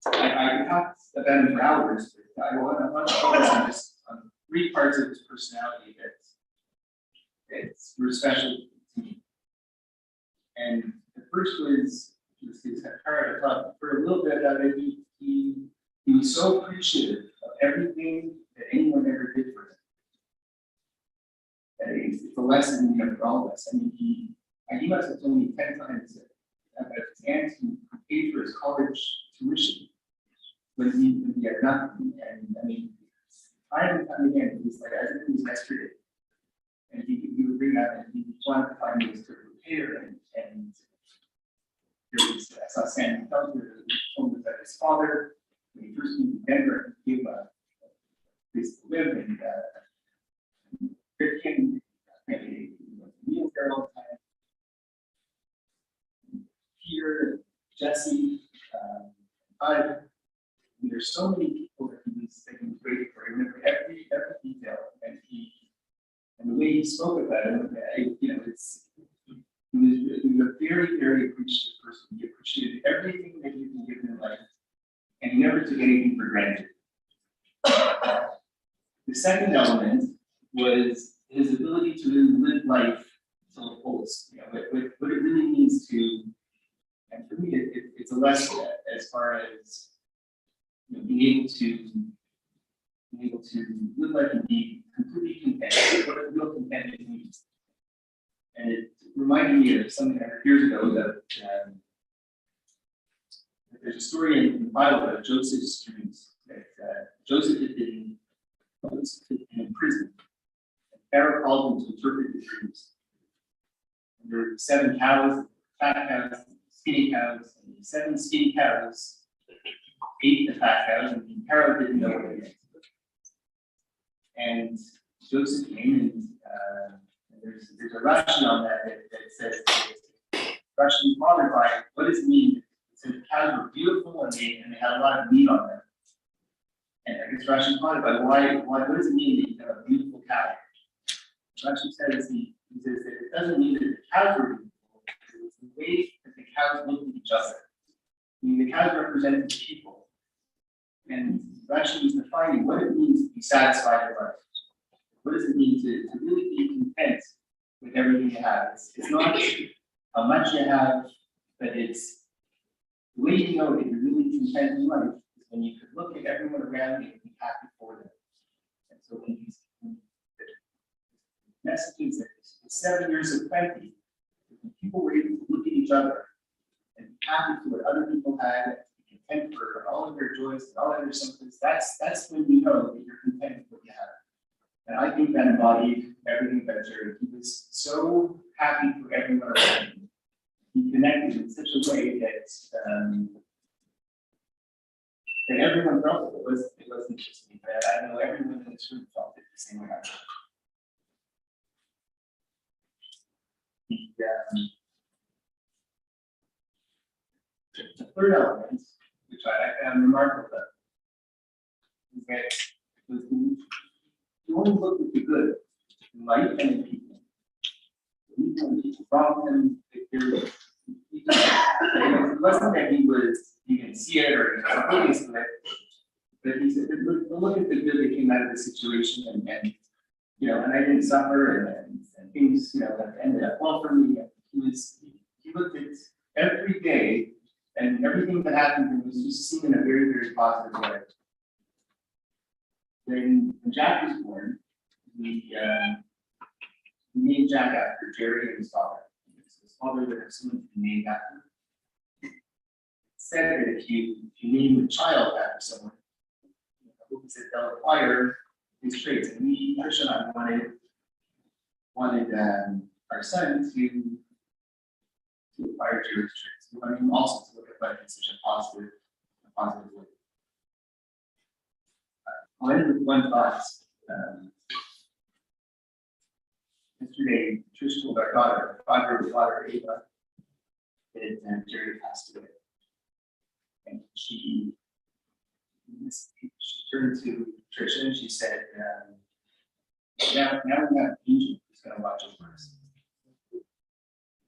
I could talk about him for hours, but I want to focus on 3 parts of his personality that were special to me. And the first was his heart. I thought for a little bit of it, he was so appreciative of everything that anyone ever did for him. That it's a lesson for all of us. I mean, he must have told me 10 times about his aunt who paid for his college tuition when he had nothing. And I mean, time and time again, he was like, as if it was yesterday. And he would bring that, and he wanted to find ways to repair. And there was, I saw Sandy Felter, who told me that his father, when he first moved to Denver, he gave a place to live, and Rick King meals there all the time. Peter, Jesse, there's so many people that he was grateful for. I remember every detail, and the way he spoke about it, he was a very, very appreciative person. He appreciated everything that you can give in life, and he never took anything for granted. The second element was his ability to really live life to the fullest. What it really means to, and for me, it's a lesson as far as being able to live life and be completely content. What real contentment means. And it reminded me of something I heard years ago that there's a story in the Bible about Joseph's dreams. That Joseph had been in prison. And Pharaoh called him to interpret the dreams. And there were 7 cows, fat cows, skinny cows, and the 7 skinny cows ate the fat cows, and Pharaoh didn't know what it meant. And Joseph came and there's a Russian on that says, Russian father by what does it mean? It said the cows were beautiful and they had a lot of meat on them. And I guess Russian father by what does it mean that you have a beautiful cow? Russian says he says that it doesn't mean that the cows were beautiful, it's the way that the cows look at each other. I mean, the cows represent the people. And Russian is defining what it means to be satisfied with life. What does it mean to really be content with everything you have? It's not how much you have, but it's the way you know that you're really content in life is when you could look at everyone around you and be happy for them. And so when these messages that the 7 years of plenty, when people were able to look at each other and be happy for what other people had, and be content for all of their joys and all of their symptoms, that's when you know that you're content with what you have. And I think that embodied everything that Jerry. He was so happy for everyone around him. He connected in such a way that that everyone felt it. It wasn't just me, but I know everyone in this room felt it the same way I did. The third element, which I found remarkable, is that you only look at the good in life and in people. When people wrong him, it wasn't that he didn't see it or he was oblivious to it, but he said, look at the good that came out of the situation and you know, and I didn't suffer and things, you know, that ended up well for me. He looked at every day and everything that happened to him was just seen in a very, very positive way. When Jack was born, we named Jack after Jerry and his father. His father would have someone to be named after. It said that if you name the child after someone, they'll acquire his traits. And we, Trish and I, wanted our son to acquire Jerry's traits. We wanted him also to look at life in such a positive way. I'll end with one thought. Yesterday, Trish told our daughter, 5-year-old daughter, Ava, that Jerry passed away. And she turned to Tricia and she said, now we have an angel who's going to watch over us.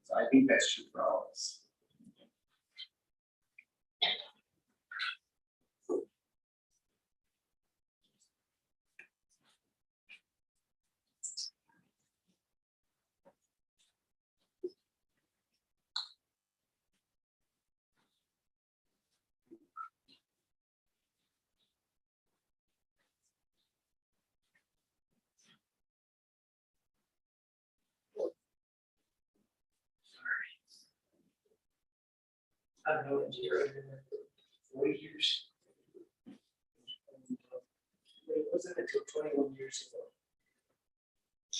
So I think that's true for all of us. I've known Jerry for 40 years. It wasn't until 21 years ago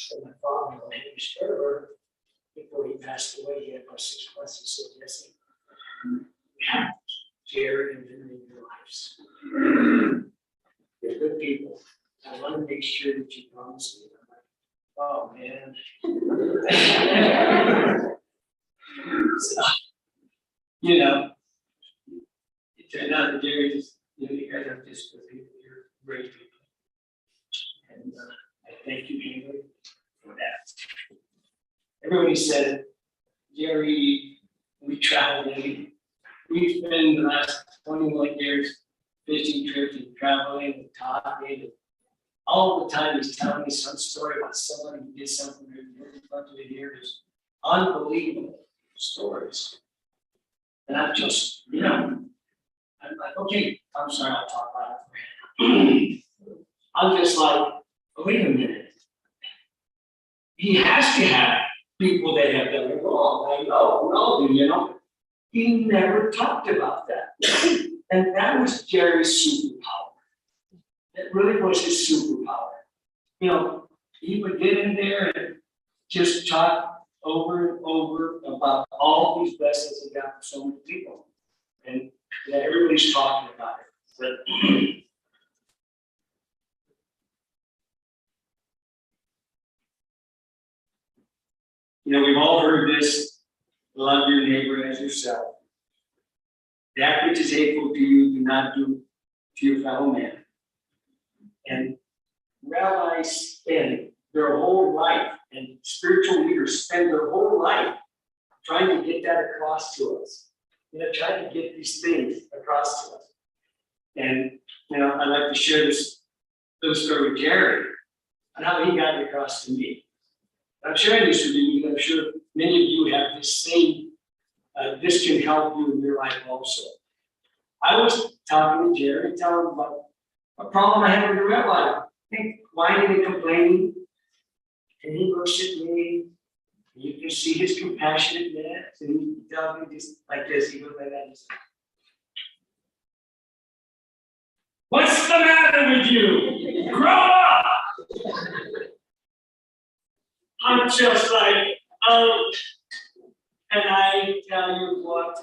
that my father, Henry Sperber, before he passed away, he had about 6 months. He said, Jesse, you have Jerry and Henry in your lives. They're good people. I want to make sure that you promise me. I'm like, oh man. So, you know, it turned out that Jerry just, you know, you guys are just you're great people. And I thank you, Henry, for that. Everybody said it. Jerry, we traveled, we've been the last 21 years fishing trips and traveling and talking. And all the time he's telling me some story about somebody who did something really fun to hear. Is unbelievable stories. And I'm just, you know, I'm like, okay, I'm sorry, I'll talk about it for him. I'm just like, wait a minute. He has to have people that have done it wrong. I know, we all do, you know. He never talked about that. And that was Jerry's superpower. That really was his superpower. You know, he would get in there and just talk over and over about all these blessings he got for so many people. And yeah, everybody's talking about it. But you know, we've all heard this, love your neighbor as yourself. That which is hateful to you, do not do to your fellow man. And rabbis spend their whole life, and spiritual leaders spend their whole life trying to get that across to us. You know, trying to get these things across to us. And, you know, I'd like to share this little story with Jerry on how he got it across to me. I'm sharing this with you because I'm sure many of you have this same, this can help you in your life also. I was talking to Jerry, telling him about a problem I had with the rabbi. Whining and complaining. And he looks at me, and you can see his compassionateness, and he tells me just like this, he goes like that. What's the matter with you? Grow up! I'm just like, and I tell you what,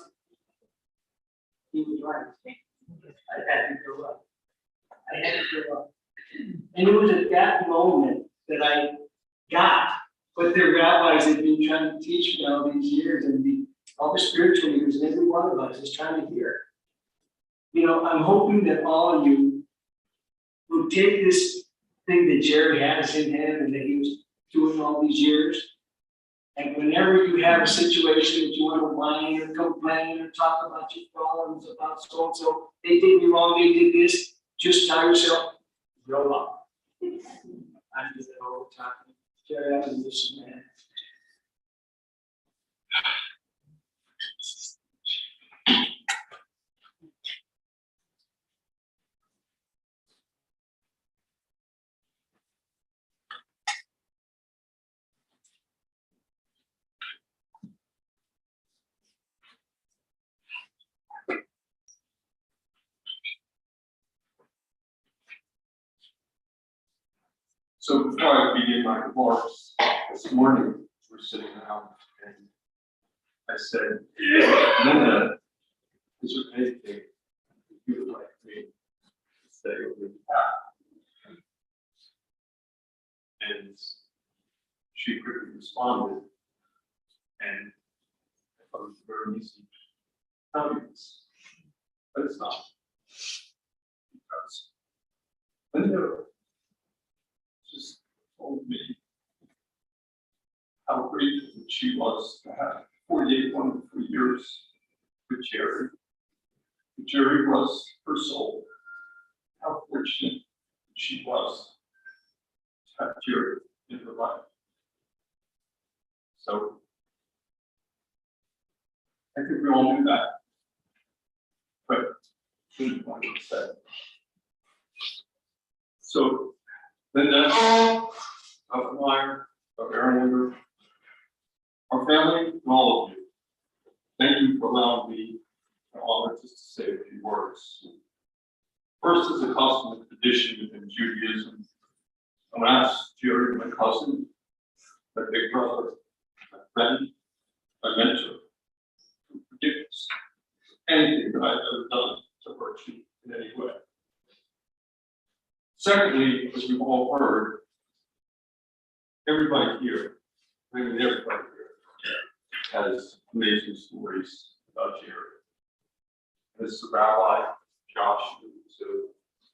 he was right. I had to grow up. I had to grow up. And it was at that moment that I got what the rabbis had been trying to teach me all these years, and all the spiritual leaders, and every one of us is trying to hear. You know, I'm hoping that all of you will take this thing that Jerry has in him and that he was doing all these years, and whenever you have a situation that you want to whine or complain or talk about your problems, about so and so, they did me wrong, they did this, just tell yourself, grow up. I do that all the time. Jerry, I'm this man. So before I begin my remarks, this morning we're sitting around and I said, Linda, is there anything you would like me to say over the past? And she quickly responded, and I thought it was very easy to tell you this, but it's not. Because Linda just told me how grateful that she was to have 48 wonderful years with Jerry. Jerry was her soul. How fortunate she was to have Jerry in her life. So I think we all knew that. But good point was said. So Linda, of Meyer, of Aaron, our family, and all of you, thank you for allowing me the honor just to say a few words. First, as a custom and tradition within Judaism, I'm going to ask Jerry, my cousin, my big brother, my friend, my mentor, to forgive us anything that I've ever done to hurt you in any way. Secondly, as we've all heard, everybody here, I mean everybody here, has amazing stories about Jerry. As the rabbi, Josh, so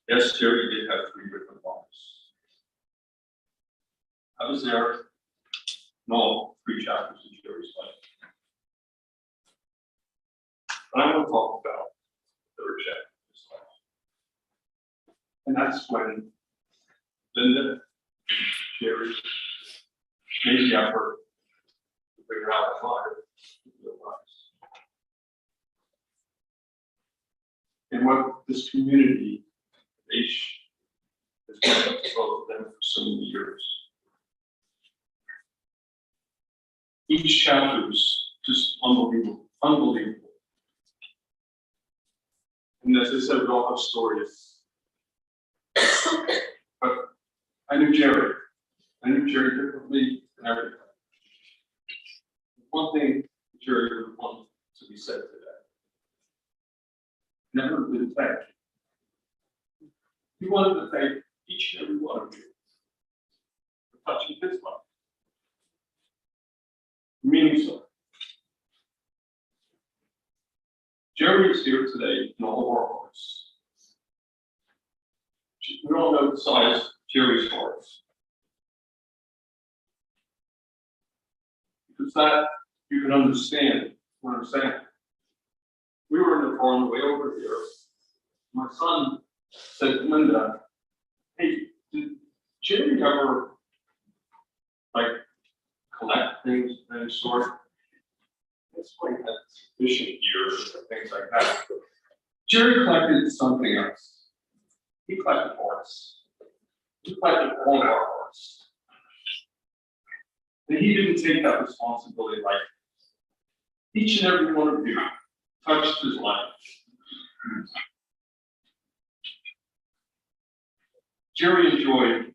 yes, Jerry did have 3 different lives. I was there in all 3 chapters of Jerry's life. But I want to talk about the 3rd chapter of his life. And that's when Linda, Jerry, made the effort to figure out how to live their lives. And what this community, H, has been up to both of them for so many years. Each chapter is just unbelievable, unbelievable. And as I said, we all have stories. But I knew Jerry. I knew Jerry differently than everything. One thing Jerry would want to be said today. Never been thanked. He wanted to thank each and every one of you for touching his life. Meaning so. Jerry is here today in all of our hearts. We all know the size of Jerry's hearts. Because that you can understand what I'm saying. We were in the car on the way over here. My son said to Linda, hey, did Jerry ever collect things of any sort? That's why he had fishing gear and things like that. Jerry collected something else. He collected hearts. He collected all of our hearts. And he didn't take that responsibility lightly. Each and every one of you touched his life. Jerry enjoyed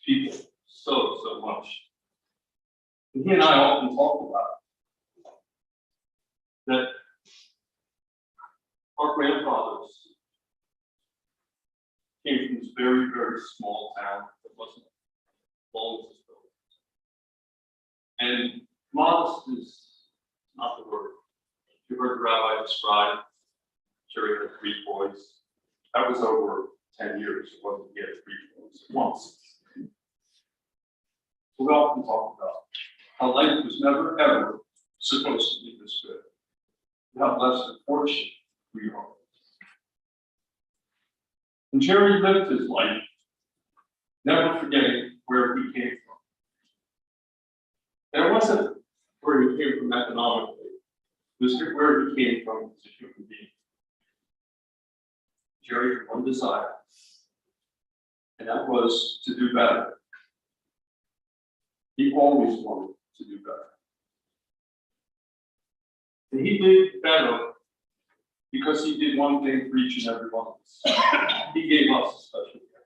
people so much. And he and I often talk about that our grandfathers came from this very small town that wasn't long as this building. And modest is not the word. You heard the rabbi describe Jerry had 3 boys. That was over 10 years. It wasn't he had 3 boys at once. So we often talk about how life was never ever supposed to be this good. How blessed and fortunate we are. And Jerry lived his life, never forgetting where he came from. And it wasn't where he came from economically, it was where he came from as a human being. Jerry had one desire, and that was to do better. He always wanted to do better. And he did better because he did one thing for each and every one of us. He gave us a special gift.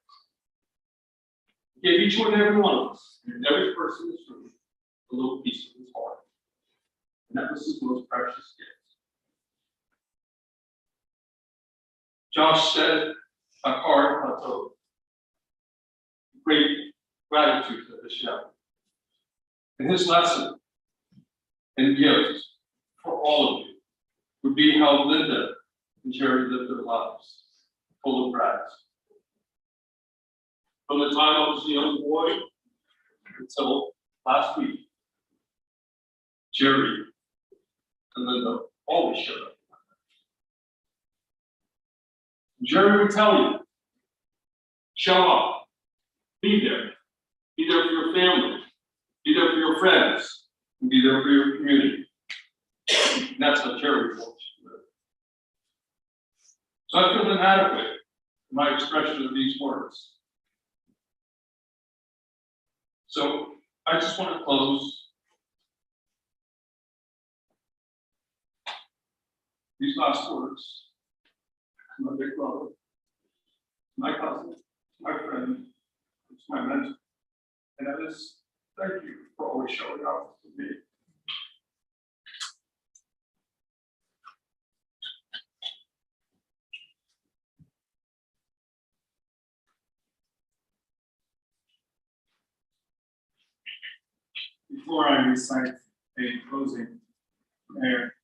He gave each and every one of us, and every person in this room, a little piece of his heart. And that was his most precious gift. Josh said, a heart plateau. Great gratitude to the shepherd. And his lesson and gift for all of you would be how Linda and Jerry lived their lives, full of gratitude. From the time I was a young boy until last week, Jerry and Linda always showed up. Jerry would tell you, show up, be there for your family, be there for your friends, and be there for your community. And that's what Jerry wants you to do. So I feel inadequate in my expression of these words. So I just want to close these last words. My big brother, my cousin, my friend, it's my mentor. And that is, thank you for always showing up for me. Before I recite a closing prayer,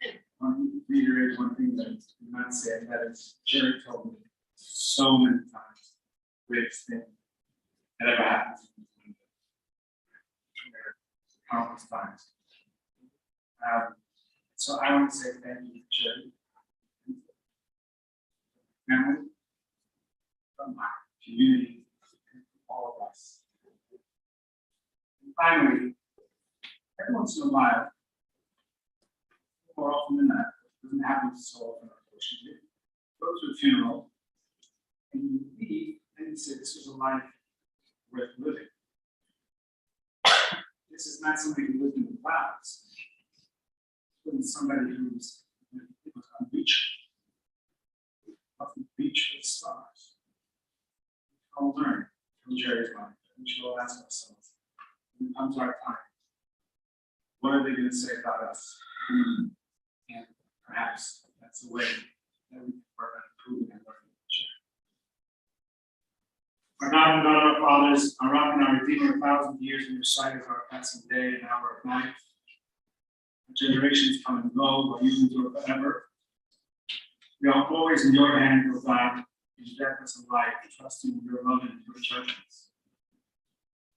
I want to reiterate one thing that I did not say, and that is Jerry told me so many times, greatest thing that ever happened to me. Countless times. So I want to say thank you, Jerry, family, from my community, and all of us. And finally, every once in a while, more often than not, it doesn't happen so often, unfortunately, go to a funeral and you leave and you say, this was a life worth living. This is not somebody who lived in the clouds. It's somebody who's unreachable. Off the beach with stars. I'll learn from Jerry's mind. We should all ask ourselves, when it comes our time, what are they going to say about us? And perhaps that's the way that we can work on improving and learning each other. Our God and God, our fathers, our rock and our redeemer, 1,000 years in your sight is our passing day and hour of night. The generations come and go, while you endure forever. We are always in your hand, O God, in darkness and light, trusting in your love and your judgments.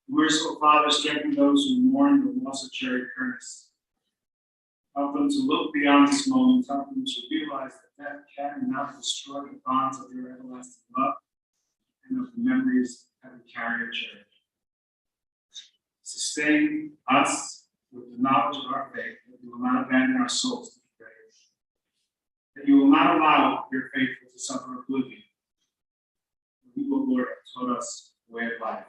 Merciful Father, strengthen those who mourn the loss of Jerry Kernis. Help them to look beyond this moment, help them to realize that death cannot destroy the bonds of your everlasting love and of the memories that we carry of Jerry. Sustain us with the knowledge of our faith, that we will not abandon our souls to the grave, that you will not allow your faithful to suffer oblivion. You, O Lord, have taught us the way of life.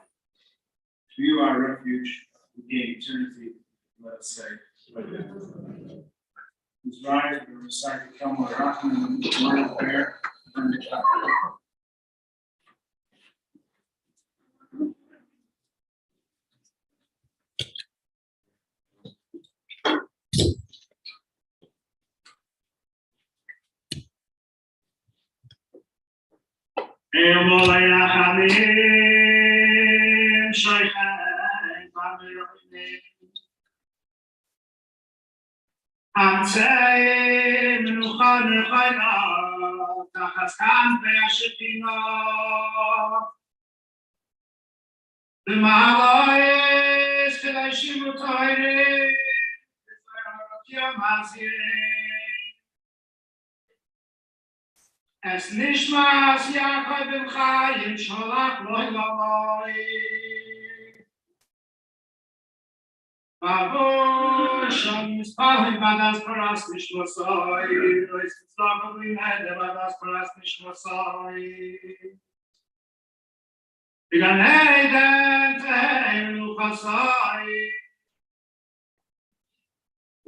To you, our refuge, we gain eternity. Let us say, please rise and recite the Kelmar Rachman, the word of prayer, and the chapter. Es nishmas Yaakov ben Chaim sholach lo lamoi. Bavo sham mispalin badas paras nishmosoi. Lois mitzvah b'lined badas paras nishmosoi. Igan heiden tehem luchasoi.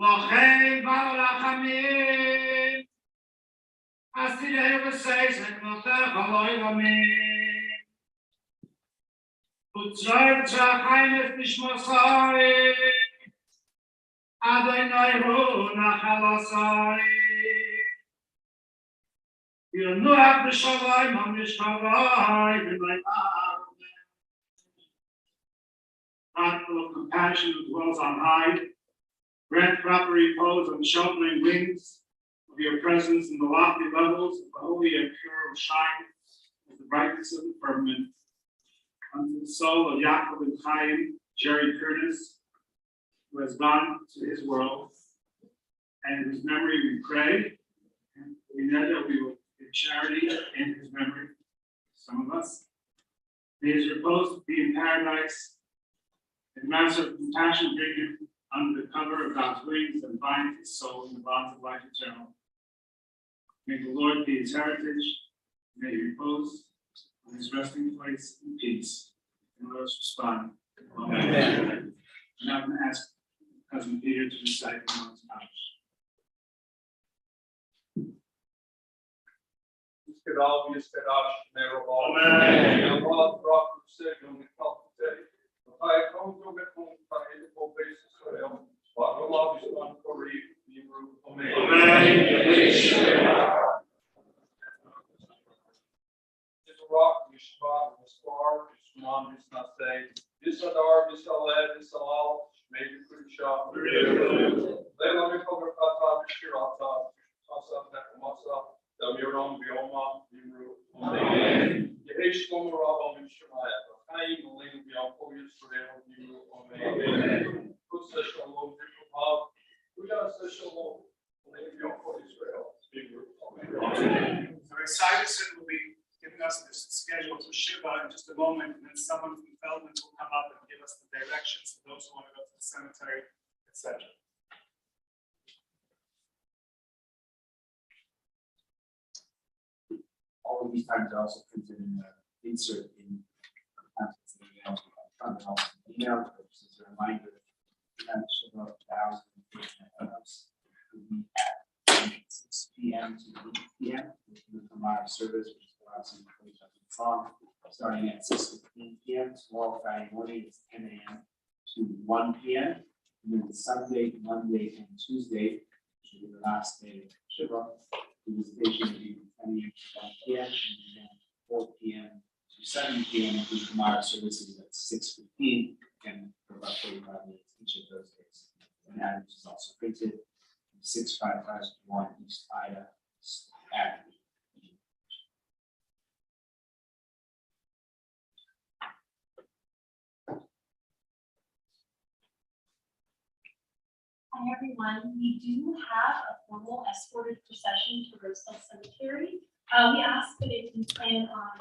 Lochein balachamim. As the day of the says, and not the Haloilami. Utzar Chachaimet Nishmosai. Adonai Hu Nachalasai. Yenuach B'Shavai Mamishchavai B'May God full of compassion who dwells on high, grant proper repose on sheltering wings of your presence in the lofty levels of the holy and pure shine of the brightness of the firmament, unto the soul of Yaakov and Chaim, Jerry Kernis, who has gone to his world, and in his memory we pray, and we know that we will give charity in his memory, some of us. May his repose be in paradise, and massive compassion bring him under the cover of God's wings and bind his soul in the bonds of life eternal. May the Lord be his heritage. May he repose on his resting place in peace. And let us respond. Amen. And I'm going to ask Cousin Peter to recite the Lord's House. Rock, Mishpat, Mispar, Mishman, Misnase, Misadar, Misaled, Misalal, Maybe Kucha, Leila Mikover Kata, Mishirata, Asa, Nakamasa, Damiron, Bioma, Nimru, Amen. Yehesh Lomoraba, Mishimaya, Kai, Malin, Bianco, Yisrael, Nimru, Amen. Kutsa Shalom, Nimru, Uya Shalom, Malin, Bianco, Israel, Nimru, Amen. So Cyrus will be giving us this schedule to Shiva in just a moment, and then someone from Feldman will come up and give us the directions for those who want to go to the cemetery, etc. All of these times are also printed in the insert in contents of the email, email, just as a reminder service, which is collapsing 25 minutes long, starting at 6:15 p.m. Tomorrow, Friday morning, it's 10 a.m. to 1 p.m. And then Sunday, Monday, and Tuesday, which will be the last day of Shiva, the visitation will be from 10 a.m. to 1 p.m. and then 4 p.m. to 7 p.m. including Kumara services at 6:15 and for about 45 minutes each of those days. And that is also printed 655 East Ida Avenue. Hi, everyone. We do have a formal escorted procession to Rosedale Cemetery. We ask that if you plan on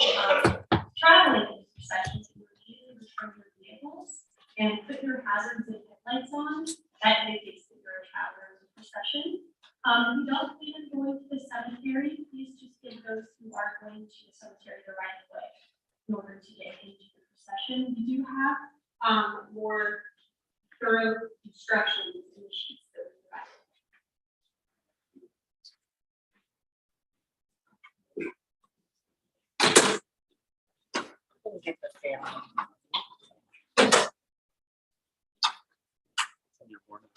traveling in the procession to immediately return your vehicles and put your hazards and headlights on. That indicates that you're a traveler in the procession. If you don't plan on going to the cemetery, please just give those who are going to the cemetery the right of way in order to get into the procession. We do have more thorough instructions in the sheets that we provide. We'll get the family. From your board of